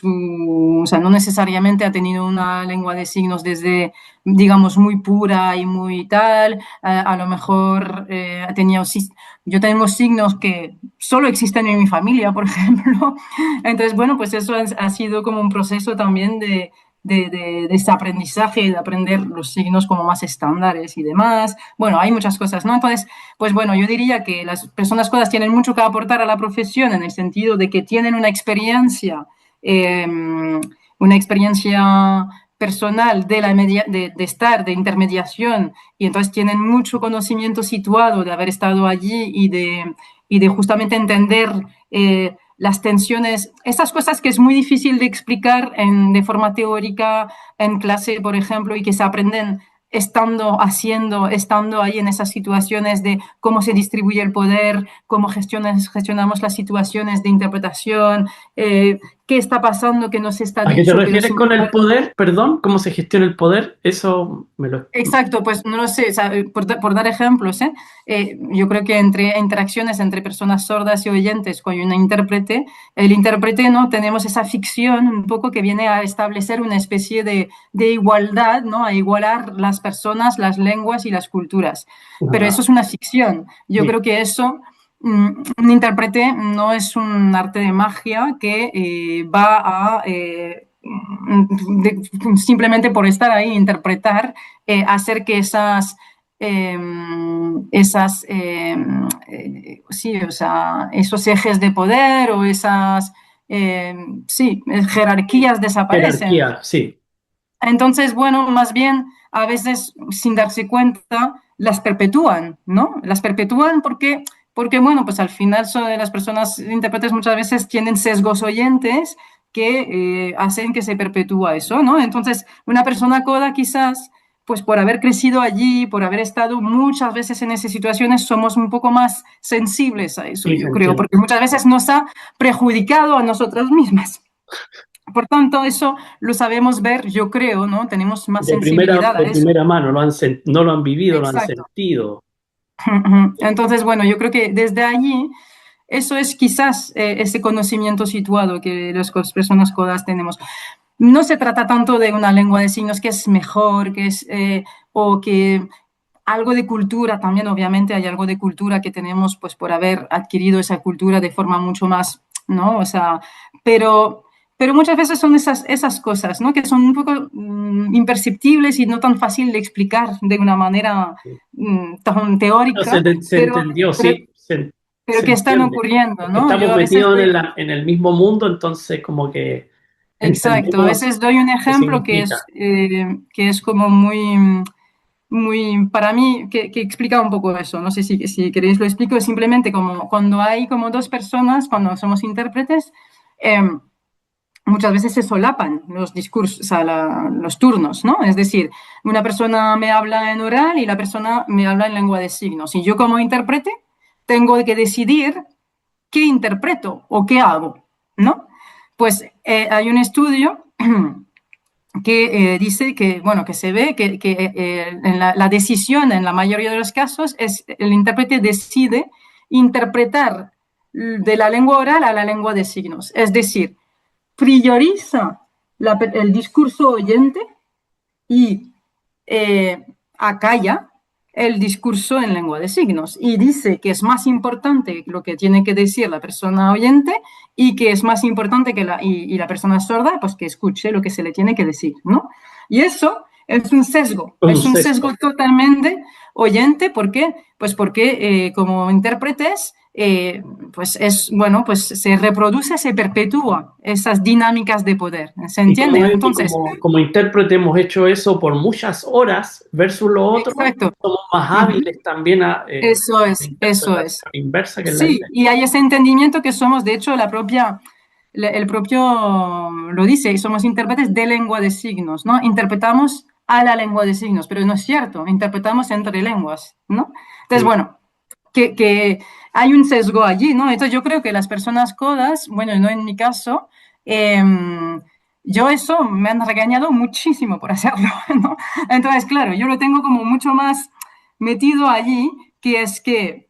o sea, no necesariamente ha tenido una lengua de signos desde, digamos, muy pura y muy tal, a lo mejor ha tenido, yo tengo signos que solo existen en mi familia, por ejemplo. Entonces, bueno, pues eso ha sido como un proceso también de desaprendizaje, de aprender los signos como más estándares y demás. Bueno, hay muchas cosas, ¿no? Entonces, pues bueno, yo diría que las personas codas tienen mucho que aportar a la profesión en el sentido de que tienen eh, una experiencia personal de estar, de intermediación, y entonces tienen mucho conocimiento situado de haber estado allí y de justamente entender las tensiones, esas cosas que es muy difícil de explicar de forma teórica en clase, por ejemplo, y que se aprenden estando ahí en esas situaciones de cómo se distribuye el poder, cómo gestionamos las situaciones de interpretación, qué está pasando, que no se está ¿A qué te dicho, que no refieres se... con el poder? Perdón, ¿cómo se gestiona el poder? Eso me lo... Exacto, pues no lo sé, o sea, por dar ejemplos, ¿eh? Yo creo que entre interacciones entre personas sordas y oyentes con un intérprete, el intérprete, ¿no? Tenemos esa ficción un poco que viene a establecer una especie de igualdad, ¿no? A igualar las personas, las lenguas y las culturas. Pero Ah, eso es una ficción. Yo sí, creo que eso, un intérprete no es un arte de magia que va a... simplemente por estar ahí, interpretar, hacer que sí, o sea, esos ejes de poder o sí, jerarquías desaparecen. jerarquía, sí. Entonces, bueno, más bien a veces sin darse cuenta las perpetúan, ¿no? Las perpetúan porque bueno, pues al final las personas intérpretes muchas veces tienen sesgos oyentes que hacen que se perpetúa eso, ¿no? Entonces, una persona coda quizás, pues por haber crecido allí, por haber estado muchas veces en esas situaciones, somos un poco más sensibles a eso, Sí, se yo creo, entiende. porque muchas veces nos ha perjudicado a nosotras mismas. Por tanto, eso lo sabemos ver, yo creo, ¿no? Tenemos más sensibilidad a De eso. primera mano, no lo han vivido, lo han Exacto. sentido. Entonces, bueno, yo creo que desde allí, eso es quizás ese conocimiento situado que las personas codas tenemos. No se trata tanto de una lengua de signos que es mejor, o que algo de cultura, también obviamente hay algo de cultura que tenemos pues por haber adquirido esa cultura de forma mucho más, ¿no? O sea, pero, pero muchas veces son esas cosas, ¿no? Que son un poco imperceptibles y no tan fácil de explicar de una manera tan No, teórica, se pero, entendió, pero, sí, pero se que están entiende. ocurriendo, Es que ¿no? Yo estamos a veces metidos en en el mismo mundo, entonces como que exacto, a entendemos veces doy un qué ejemplo significa. que es como muy, para mí, que explica un poco eso. No sé si queréis lo explico. Es simplemente como cuando hay como dos personas, cuando somos intérpretes, eh, muchas veces se solapan los discursos, o sea, los turnos, ¿no? Es decir, una persona me habla en oral y la persona me habla en lengua de signos. Y yo como intérprete tengo que decidir qué interpreto o qué hago, ¿no? Pues hay un estudio que dice que, bueno, que se ve que en la decisión en la mayoría de los casos es el intérprete decide interpretar de la lengua oral a la lengua de signos. Es decir, prioriza el discurso oyente y acalla el discurso en lengua de signos y dice que es más importante lo que tiene que decir la persona oyente y que es más importante que y la persona sorda, pues que escuche lo que se le tiene que decir, ¿no? Y eso Un es un sesgo sesgo. totalmente oyente, ¿por qué? Pues porque como intérpretes, pues es, bueno, pues se reproduce, se perpetúa esas dinámicas de poder, ¿se entiende? Entonces, Como intérprete hemos hecho eso por muchas horas versus lo otro, exacto. somos más Ujú. hábiles también Eso a es, eso interpretar es. la inversa que es la Sí, directa. y hay ese entendimiento que somos, de hecho, el propio lo dice, y somos intérpretes de lengua de signos, ¿no? Interpretamos a la lengua de signos, pero no es cierto, interpretamos entre lenguas, ¿no? Entonces, Sí. bueno, que hay un sesgo allí, ¿no? Entonces yo creo que las personas codas, bueno, no en mi caso, eh, yo eso me han regañado muchísimo por hacerlo, ¿no? Entonces, claro, yo lo tengo como mucho más metido allí, que es que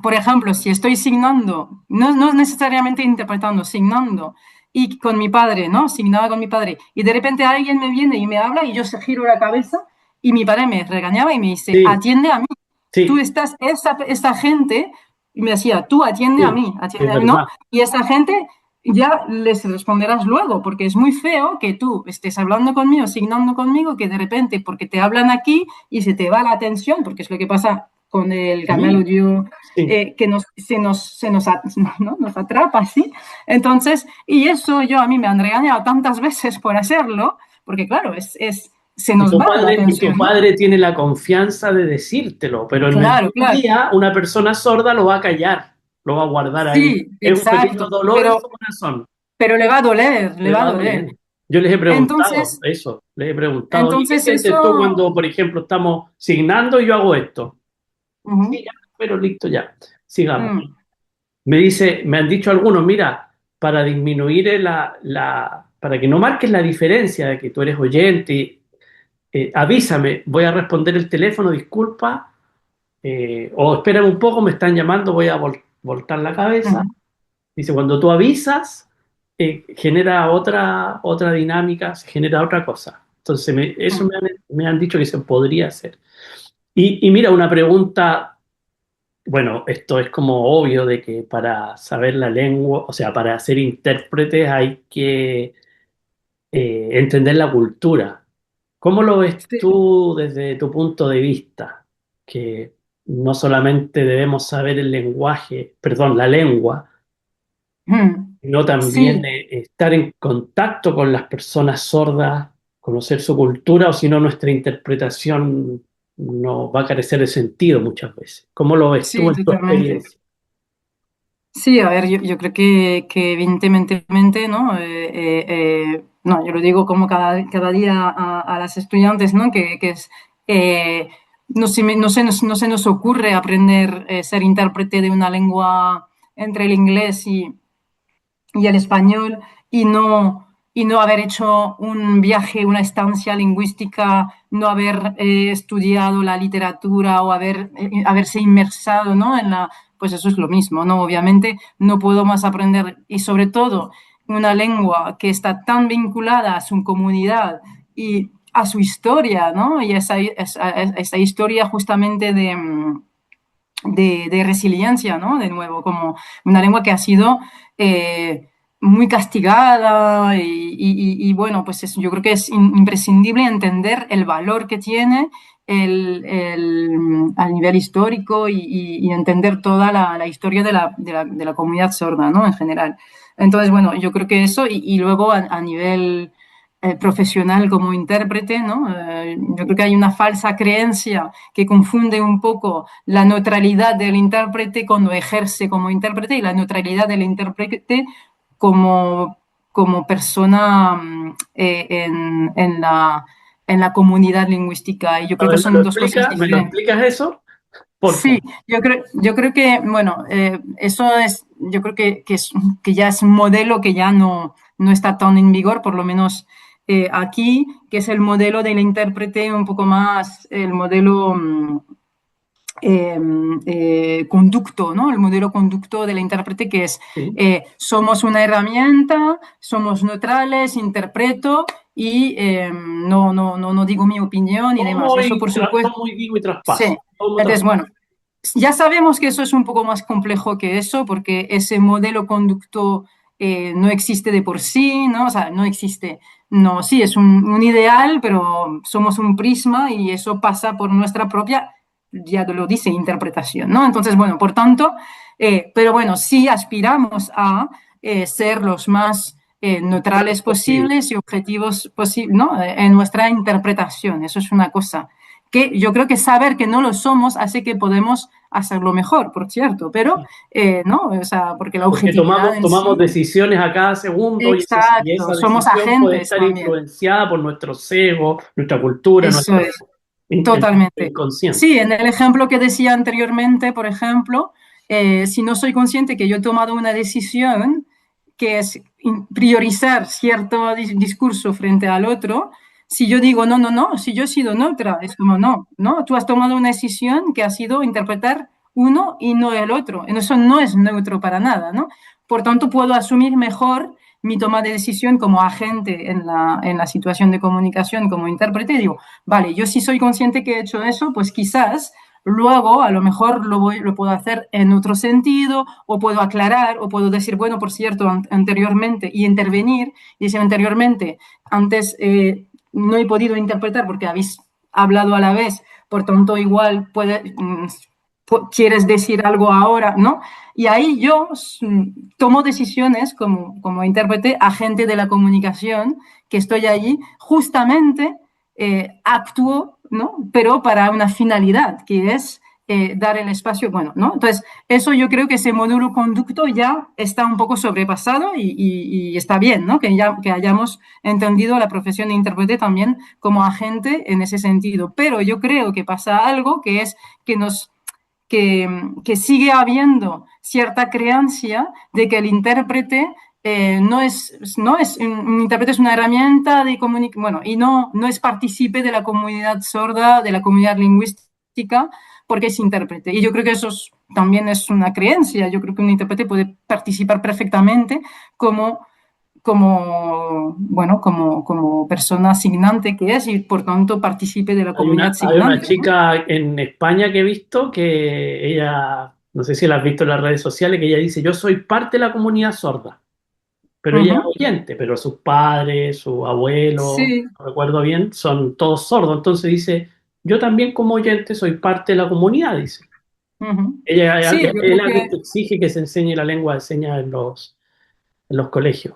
por ejemplo, si estoy signando, no necesariamente interpretando, signando, y con mi padre, ¿no? Signaba con mi padre, y de repente alguien me viene y me habla y yo se giro la cabeza y mi padre me regañaba y me dice, Sí, atiende a mí, tú sí, estás, esa gente, y me decía, tú sí, es atiende a mí, ¿no? verdad. Y esa gente ya les responderás luego, porque es muy feo que tú estés hablando conmigo, signando conmigo, que de repente, porque te hablan aquí y se te va la atención, porque es lo que pasa con el A canal mí, audio sí. que ¿no? Nos atrapa, ¿sí? Entonces, y eso yo a mí me han regañado tantas veces por hacerlo, porque claro, se nos va la Y tu atención, ¿no? padre tiene la confianza de decírtelo, pero en el Claro, día a claro. día una persona sorda lo va a callar, lo va a guardar ahí. Sí, Es un pequeño exacto. dolor en su corazón, Pero le va a doler, le le va a va a doler. doler. Yo les he preguntado Entonces, eso, les he preguntado, ¿y qué entonces sientes tú eso... cuando, por ejemplo, estamos signando y yo hago esto? Sí, Ujú, ya, pero listo, ya, sigamos. mm, Me han dicho algunos, mira, para disminuir para que no marques la diferencia de que tú eres oyente y avísame, voy a responder el teléfono, disculpa, o espérame un poco, me están llamando, voy a voltar la cabeza. Ujú. Dice, cuando tú avisas, genera otra dinámica, se genera otra cosa. Entonces, eso Mm. me han dicho que se podría hacer. Y mira, una pregunta, bueno, esto es como obvio de que para saber la lengua, o sea, para ser intérpretes hay que entender la cultura. ¿Cómo lo ves Sí. tú desde tu punto de vista? Que no solamente debemos saber el lenguaje, perdón, la lengua, Mm. sino también Sí. estar en contacto con las personas sordas, conocer su cultura, o si no, nuestra interpretación no va a carecer de sentido muchas veces. ¿Cómo lo ves tú Sí, en tu totalmente. experiencia? Sí, a ver, yo creo que evidentemente, ¿no? No, yo lo digo como cada día a las estudiantes, ¿no? Que es, eh, no se nos ocurre aprender, ser intérprete de una lengua entre el inglés y el español y no haber hecho un viaje, una estancia lingüística, no haber estudiado la literatura o haberse inmersado, ¿no? Pues eso es lo mismo, ¿no? Obviamente no puedo más aprender y sobre todo una lengua que está tan vinculada a su comunidad y a su historia, ¿no? Y esa historia justamente de resiliencia, ¿no? De nuevo, como una lengua que ha sido muy castigada bueno, pues yo creo que es imprescindible entender el valor que tiene a nivel histórico y entender toda la historia de la comunidad sorda, ¿no? En general. Entonces, bueno, yo creo que eso y luego a nivel profesional como intérprete, ¿no? Yo creo que hay una falsa creencia que confunde un poco la neutralidad del intérprete cuando ejerce como intérprete y la neutralidad del intérprete como, como persona en la comunidad lingüística. Y yo A creo que ver, son dos cosas me lo diferentes. explicas eso? Por Sí, favor. yo creo que, bueno, eso es, yo creo que ya es un modelo que ya no está tan en vigor, por lo menos aquí, que es el modelo del intérprete un poco más, el modelo eh, conducto, ¿no? El modelo conducto del intérprete que es, Sí. somos una herramienta, somos neutrales, interpreto y no digo mi opinión y demás. Eso, por supuesto, Tomo y digo y sí. traspaso. Tomo y Entonces, traspaso. bueno, ya sabemos que eso es un poco más complejo que eso, porque ese modelo conducto no existe de por sí, ¿no? O sea, no existe. No, sí, es un ideal, pero somos un prisma y eso pasa por nuestra propia, ya lo dice, interpretación, ¿no? Entonces, bueno, por tanto, pero bueno, sí aspiramos a ser los más neutrales Posible. posibles y objetivos posibles, ¿no? En nuestra interpretación. Eso es una cosa que yo creo que saber que no lo somos hace que podemos hacerlo mejor, por cierto, pero no, o sea, porque la Porque objetividad en tomamos sí, decisiones a cada segundo y exacto, esa somos decisión puede agentes estar también, influenciada por nuestro sesgo, nuestra cultura, eso nuestro es, totalmente. inconsciente. Sí, en el ejemplo que decía anteriormente, por ejemplo, si no soy consciente que yo he tomado una decisión que es priorizar cierto discurso frente al otro, si yo digo, no, si yo he sido neutra, es como, no, tú has tomado una decisión que ha sido interpretar uno y no el otro. Eso no es neutro para nada, ¿no? Por tanto, puedo asumir mejor mi toma de decisión como agente en la situación de comunicación, como intérprete, y digo, vale, yo sí soy consciente que he hecho eso, pues quizás luego a lo mejor lo puedo hacer en otro sentido, o puedo aclarar, o puedo decir, bueno, por cierto, anteriormente, y intervenir, y decir anteriormente, antes no he podido interpretar porque habéis hablado a la vez, por tanto igual quieres decir algo ahora, ¿no? Y ahí yo tomo decisiones como intérprete, agente de la comunicación, que estoy allí, justamente actúo, ¿no? Pero para una finalidad, que es dar el espacio, bueno, ¿no? Entonces, eso yo creo que ese módulo conducto ya está un poco sobrepasado y está bien, ¿no? Que hayamos entendido la profesión de intérprete también como agente en ese sentido. Pero yo creo que pasa algo que es que que sigue habiendo cierta creencia de que el intérprete un intérprete es una herramienta de comunicación, bueno, y no es partícipe de la comunidad sorda, de la comunidad lingüística, porque es intérprete. Y yo creo que también es una creencia. Yo creo que un intérprete puede participar perfectamente como, como persona signante que es y por tanto participe de la comunidad Hay una signante, ¿no? chica en España que he visto que ella, no sé si la has visto en las redes sociales, que ella dice, yo soy parte de la comunidad sorda, pero ella es Ujú. oyente, pero sus padres, su abuelo, Sí. no recuerdo bien, son todos sordos. Entonces dice, yo también como oyente soy parte de la comunidad, dice. Ujú. Ella Sí, yo es creo alguien que que exige que se enseñe la lengua de señas en los colegios.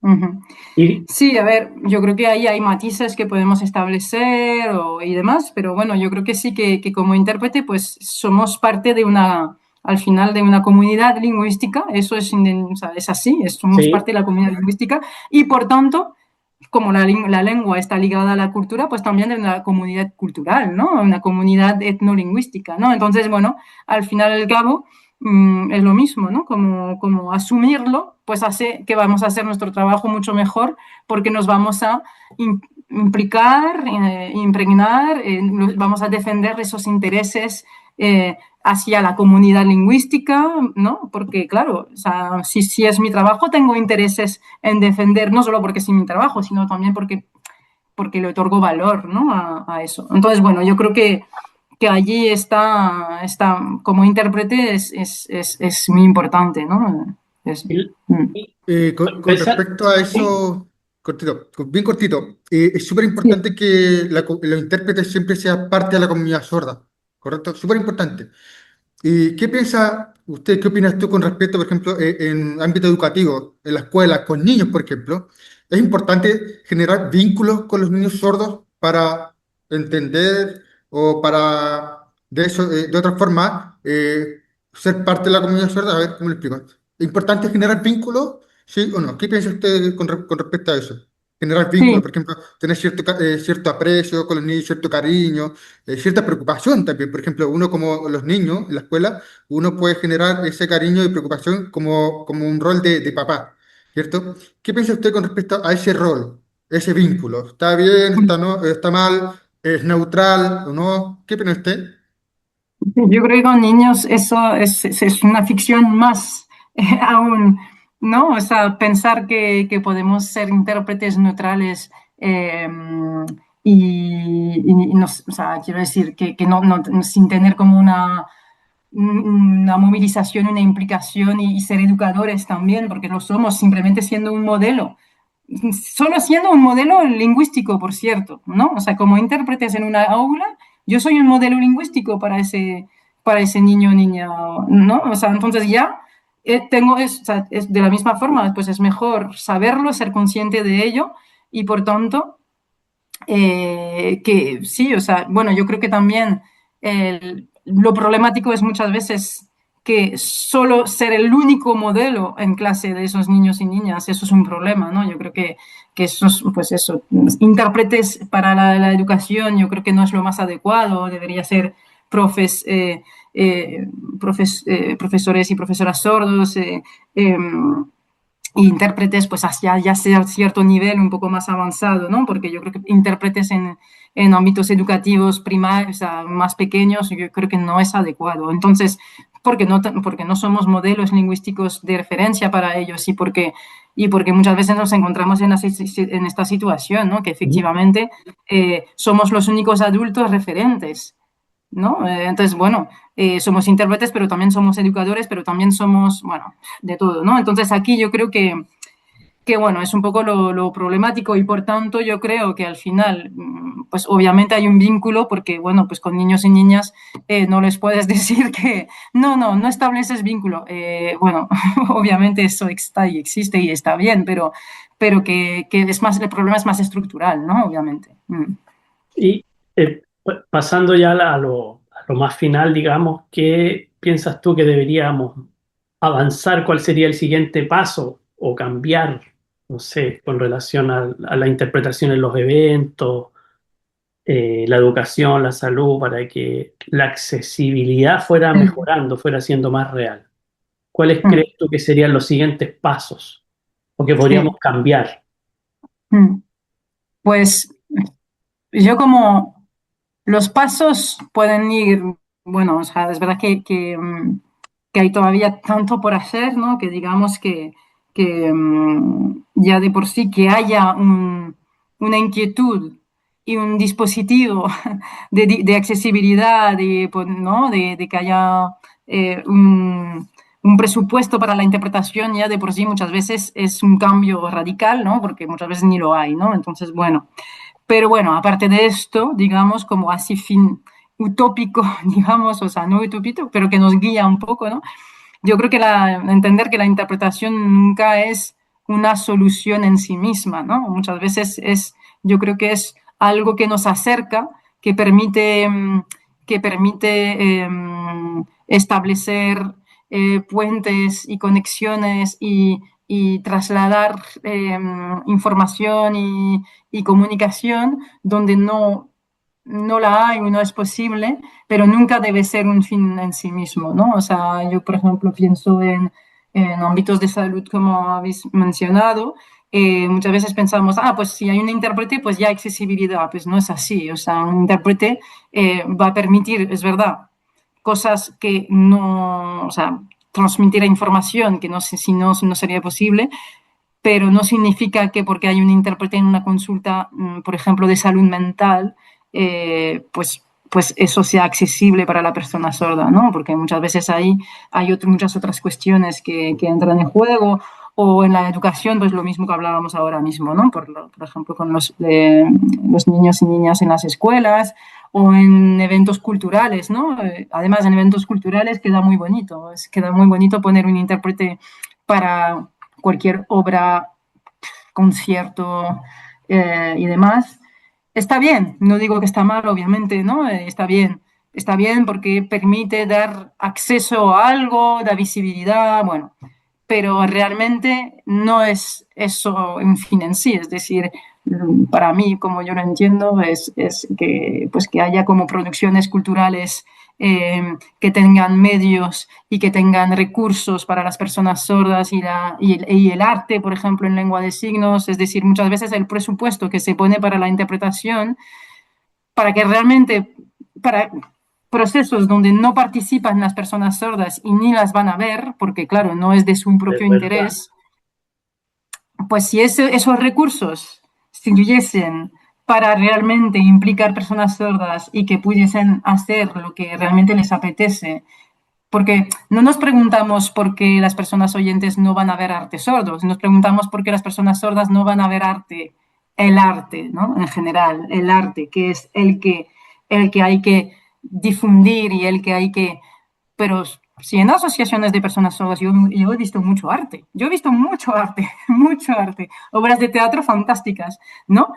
ujú. Y Sí, a ver, yo creo que ahí hay matices que podemos establecer y demás, pero bueno, yo creo que sí que como intérprete, pues somos parte de al final de una comunidad lingüística, eso o sea, es así, somos sí, parte de la comunidad lingüística y por tanto, como la lengua está ligada a la cultura, pues también de una comunidad cultural, ¿no? Una comunidad etnolingüística, ¿no? Entonces, bueno, al final y al cabo es lo mismo, ¿no? Como asumirlo, pues hace que vamos a hacer nuestro trabajo mucho mejor porque nos vamos a implicar, impregnar, vamos a defender esos intereses hacia la comunidad lingüística, ¿no? Porque, claro, o sea, si es mi trabajo, tengo intereses en defender, no solo porque es mi trabajo, sino también porque le otorgo valor, ¿no? A eso. Entonces, bueno, yo creo que allí está como intérprete es muy importante, ¿no? Es, y- mm. y Con pensar, respecto a sí, eso, cortito, bien cortito, es súper Sí. importante que los intérpretes siempre sean parte de la comunidad sorda, ¿correcto? Súper importante. ¿Y qué piensa usted, qué opinas tú con respecto, por ejemplo, en ámbito educativo, en la escuela, con niños, por ejemplo? ¿Es importante generar vínculos con los niños sordos para entender o para, de eso, de otra forma, ser parte de la comunidad sorda? A ver, ¿cómo le explico? ¿Es importante generar vínculos? ¿Sí o no? ¿Qué piensa usted con respecto a eso? Generar vínculos, Sí, por ejemplo, tener cierto aprecio con los niños, cierto cariño, cierta preocupación también. Por ejemplo, uno como los niños en la escuela, uno puede generar ese cariño y preocupación como un rol de papá, ¿cierto? ¿Qué piensa usted con respecto a ese rol, ese vínculo? ¿Está bien, está, no, está mal, es neutral o no? ¿Qué piensa usted? yo creo que con niños eso es una ficción más aún, ¿no? O sea, pensar que podemos ser intérpretes neutrales o sea, quiero decir que sin tener como una movilización, una implicación y ser educadores también, porque lo somos simplemente siendo un modelo, solo siendo un modelo lingüístico, por cierto, ¿no? O sea, como intérpretes en una aula, yo soy un modelo lingüístico para ese niño o niña, ¿no? O sea, entonces ya o sea, es de la misma forma, pues es mejor saberlo, ser consciente de ello y por tanto que sí, o sea, bueno, yo creo que también lo problemático es muchas veces que solo ser el único modelo en clase de esos niños y niñas, eso es un problema, ¿no? Yo creo que esos, pues eso, intérpretes para la educación, yo creo que no es lo más adecuado, debería ser profes, eh, profesores y profesoras sordos, eh, intérpretes pues hacia ya sea cierto nivel un poco más avanzado, ¿no? Porque yo creo que intérpretes en ámbitos educativos primarios, o sea, más pequeños, yo creo que no es adecuado. Entonces, porque no somos modelos lingüísticos de referencia para ellos y porque muchas veces nos encontramos en esta situación, ¿no? Que efectivamente somos los únicos adultos referentes, ¿no? Entonces, bueno, somos intérpretes, pero también somos educadores, pero también somos, bueno, de todo, ¿no? Entonces aquí yo creo que bueno, es un poco lo problemático y por tanto yo creo que al final, pues obviamente hay un vínculo porque, bueno, pues con niños y niñas no les puedes decir que no estableces vínculo. Bueno, obviamente eso está y existe y está bien, pero que es más, el problema es más estructural, ¿no? Obviamente. Mm. y pasando ya a lo más final, digamos, ¿qué piensas tú que deberíamos avanzar? ¿Cuál sería el siguiente paso o cambiar, no sé, con relación a la interpretación en los eventos, la educación, la salud, para que la accesibilidad fuera Mm. mejorando, fuera siendo más real? ¿Cuáles Mm. crees tú que serían los siguientes pasos? o que podríamos sí. cambiar? Mm. Pues yo como los pasos pueden ir, bueno, o sea, es verdad que hay todavía tanto por hacer, ¿no? Que digamos que ya de por sí que haya una inquietud y un dispositivo de accesibilidad, ¿no? De que haya un presupuesto para la interpretación ya de por sí muchas veces es un cambio radical, ¿no? Porque muchas veces ni lo hay, ¿no? Entonces, bueno. Pero bueno, aparte de esto, digamos, como así fin utópico, digamos, o sea, no utópico, pero que nos guía un poco, ¿no? Yo creo que entender que la interpretación nunca es una solución en sí misma, ¿no? Muchas veces yo creo que es algo que nos acerca, que permite, que permite establecer puentes y conexiones y trasladar información y comunicación donde no la hay o no es posible, pero nunca debe ser un fin en sí mismo, ¿no? O sea, yo, por ejemplo, pienso en ámbitos de salud, como habéis mencionado, muchas veces pensamos, pues si hay un intérprete, pues ya hay accesibilidad, pues no es así, o sea, un intérprete va a permitir, es verdad, cosas que no, o sea, transmitir información que no sé si no sería posible, pero no significa que porque hay un intérprete en una consulta, por ejemplo, de salud mental, pues eso sea accesible para la persona sorda, ¿no? Porque muchas veces ahí hay muchas otras cuestiones que entran en juego, o en la educación, pues lo mismo que hablábamos ahora mismo, ¿no? Por ejemplo, con los niños y niñas en las escuelas o en eventos culturales, ¿no? Además, en eventos culturales queda muy bonito poner un intérprete para cualquier obra, concierto y demás. Está bien, no digo que está mal, obviamente, ¿no? Está bien porque permite dar acceso a algo, da visibilidad, bueno, pero realmente no es eso un fin en sí, es decir, para mí, como yo lo entiendo, es que, pues que haya como producciones culturales que tengan medios y que tengan recursos para las personas sordas y el arte, por ejemplo, en lengua de signos, es decir, muchas veces el presupuesto que se pone para la interpretación, para que realmente, para procesos donde no participan las personas sordas y ni las van a ver, porque claro, no es de su Es propio verdad. interés, pues si esos recursos sirviesen para realmente implicar personas sordas y que pudiesen hacer lo que realmente les apetece, porque no nos preguntamos por qué las personas oyentes no van a ver arte sordos, nos preguntamos por qué las personas sordas no van a ver el arte, ¿no? En general, el arte, que es el que hay que difundir y el que hay que... Pero si en asociaciones de personas sordas yo he visto mucho arte, yo he visto mucho arte, mucho arte, obras de teatro fantásticas, ¿no?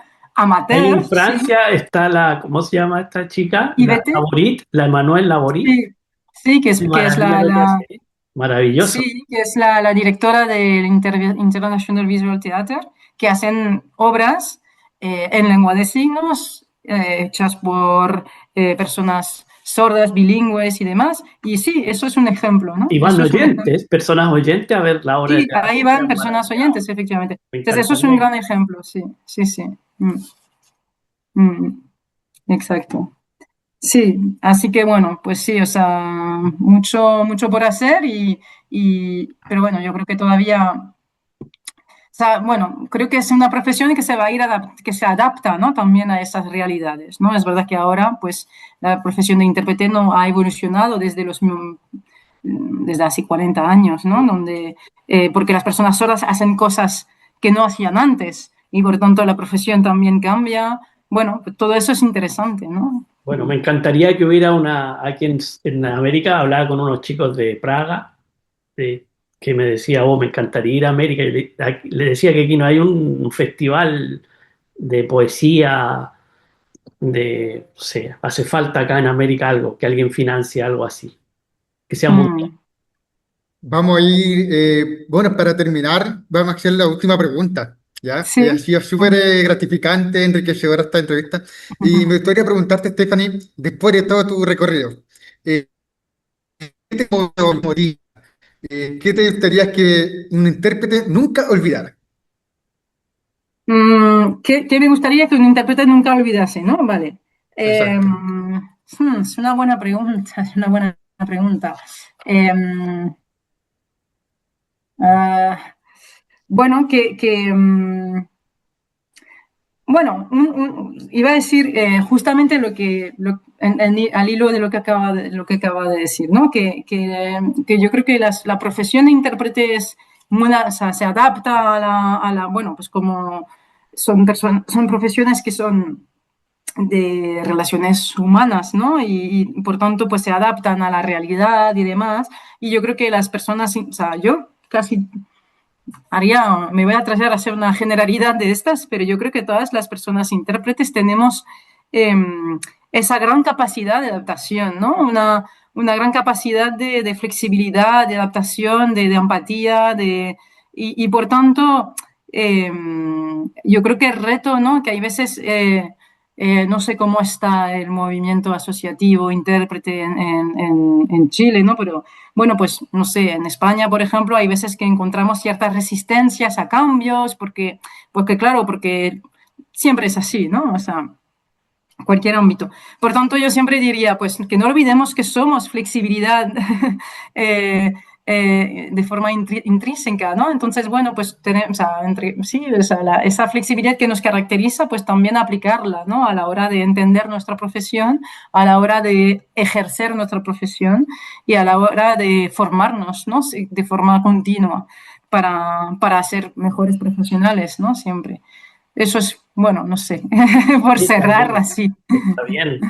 Ahí en Amateurs, sí, Francia está ¿cómo se llama esta chica? y La vete, Laborit, la Emmanuelle Laborit. sí, sí, Qué que es maravilla lo que hace. Maravilloso. sí, que es la directora del International Visual Theatre, que hacen obras en lengua de signos, hechas por personas sordas, bilingües y demás. Y sí, eso es un ejemplo, ¿no? Y van Eso es un ejemplo. oyentes, personas oyentes a ver la obra de Sí, teatro. ahí Se van han personas maravillado. oyentes, efectivamente. Me Entonces, eso es un encantaría. gran ejemplo, sí, sí, sí. Mm, mm, exacto. Sí, así que bueno, pues sí, o sea, mucho por hacer pero bueno, yo creo que todavía sea, bueno, creo que es una profesión que se va a ir que se adapta, ¿no? También a esas realidades, ¿no? Es verdad que ahora, pues, la profesión de intérprete no ha evolucionado desde hace 40 años, ¿no? Porque las personas sordas hacen cosas que no hacían antes y por tanto la profesión también cambia. Bueno, pues todo eso es interesante, ¿no? Bueno, me encantaría que hubiera aquí en América, hablaba con unos chicos de Praga, de- que me decía, me encantaría ir a América. Y le decía que aquí no hay un festival de poesía, no sé, hace falta acá en América algo, que alguien financie algo así, que sea mundial. Mm, Vamos a ir, bueno, para terminar, vamos a hacer la última pregunta, ¿ya? Ha sí. sido súper gratificante, enriquecedora esta entrevista. Y me gustaría preguntarte, Stephanie, después de todo tu recorrido, ¿qué te motiva? ¿Qué te gustaría que un intérprete nunca olvidara? ¿Qué me gustaría que un intérprete nunca olvidase, ¿no? Vale. Exacto. Es una buena pregunta, es una buena pregunta. Em, ah, bueno, bueno, iba a decir justamente al hilo de lo que acaba de decir, ¿no? Que yo creo que la profesión de intérprete es o sea, se adapta bueno, pues como son profesiones que son de relaciones humanas, ¿no? Y por tanto, pues se adaptan a la realidad y demás. Y yo creo que las personas, o sea, yo casi me voy a atrever a hacer una generalidad de estas, pero yo creo que todas las personas intérpretes tenemos eh, esa gran capacidad de adaptación, ¿no? Una gran capacidad de flexibilidad, de adaptación, de empatía, y por tanto, eh, yo creo que el reto, ¿no? Que hay veces, no sé cómo está el movimiento asociativo intérprete en Chile, ¿no? Pero bueno, pues no sé, en España, por ejemplo, hay veces que encontramos ciertas resistencias a cambios, porque claro, porque siempre es así, ¿no? O sea, cualquier ámbito. Por tanto, yo siempre diría, pues, que no olvidemos que somos flexibilidad eh, de forma intrínseca, ¿no? Entonces, bueno, pues tenemos, o sea, sí, o sea, esa flexibilidad que nos caracteriza, pues también aplicarla, ¿no? A la hora de entender nuestra profesión, a la hora de ejercer nuestra profesión y a la hora de formarnos, ¿no? Sí, de forma continua para ser mejores profesionales, ¿no? Siempre. Eso es, bueno, no sé, por Sí, está cerrar bien, así. está bien.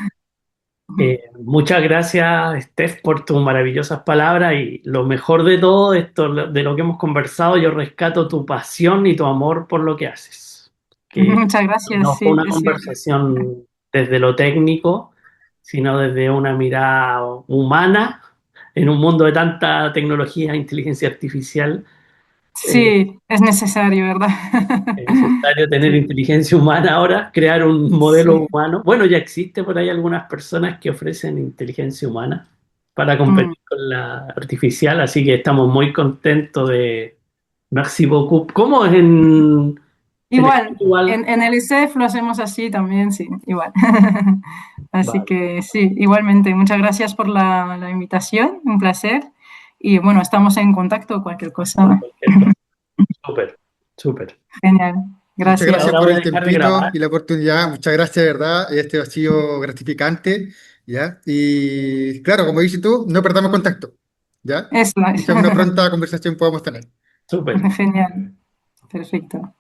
Muchas gracias, Steph, por tus maravillosas palabras y lo mejor de todo esto, de lo que hemos conversado, yo rescato tu pasión y tu amor por lo que haces. Que Muchas gracias, no fue sí, una es cierto. conversación desde lo técnico, sino desde una mirada humana en un mundo de tanta tecnología e inteligencia artificial. eh, Sí, es necesario, ¿verdad? Es necesario tener Sí, inteligencia humana ahora, crear un modelo sí. humano. Bueno, ya existe por ahí algunas personas que ofrecen inteligencia humana para Mm. competir con la artificial, así que estamos muy contentos de Merci beaucoup. ¿Cómo es en Igual, igual? en el ISEF lo hacemos así también, sí, igual. Así Vale, que sí, igualmente, muchas gracias por la invitación, un placer. Y bueno, estamos en contacto, cualquier por cosa. cualquier cosa. Súper, súper. Genial, Muchas Yo gracias. gracias ahora por voy a el dejar de tiempito grabar. y la oportunidad. Muchas gracias, de verdad. Este ha sido gratificante, ¿ya? Y claro, como dices tú, no perdamos contacto, ¿ya? Eso es. Quizá una pronta conversación podamos tener. Súper. Genial, perfecto.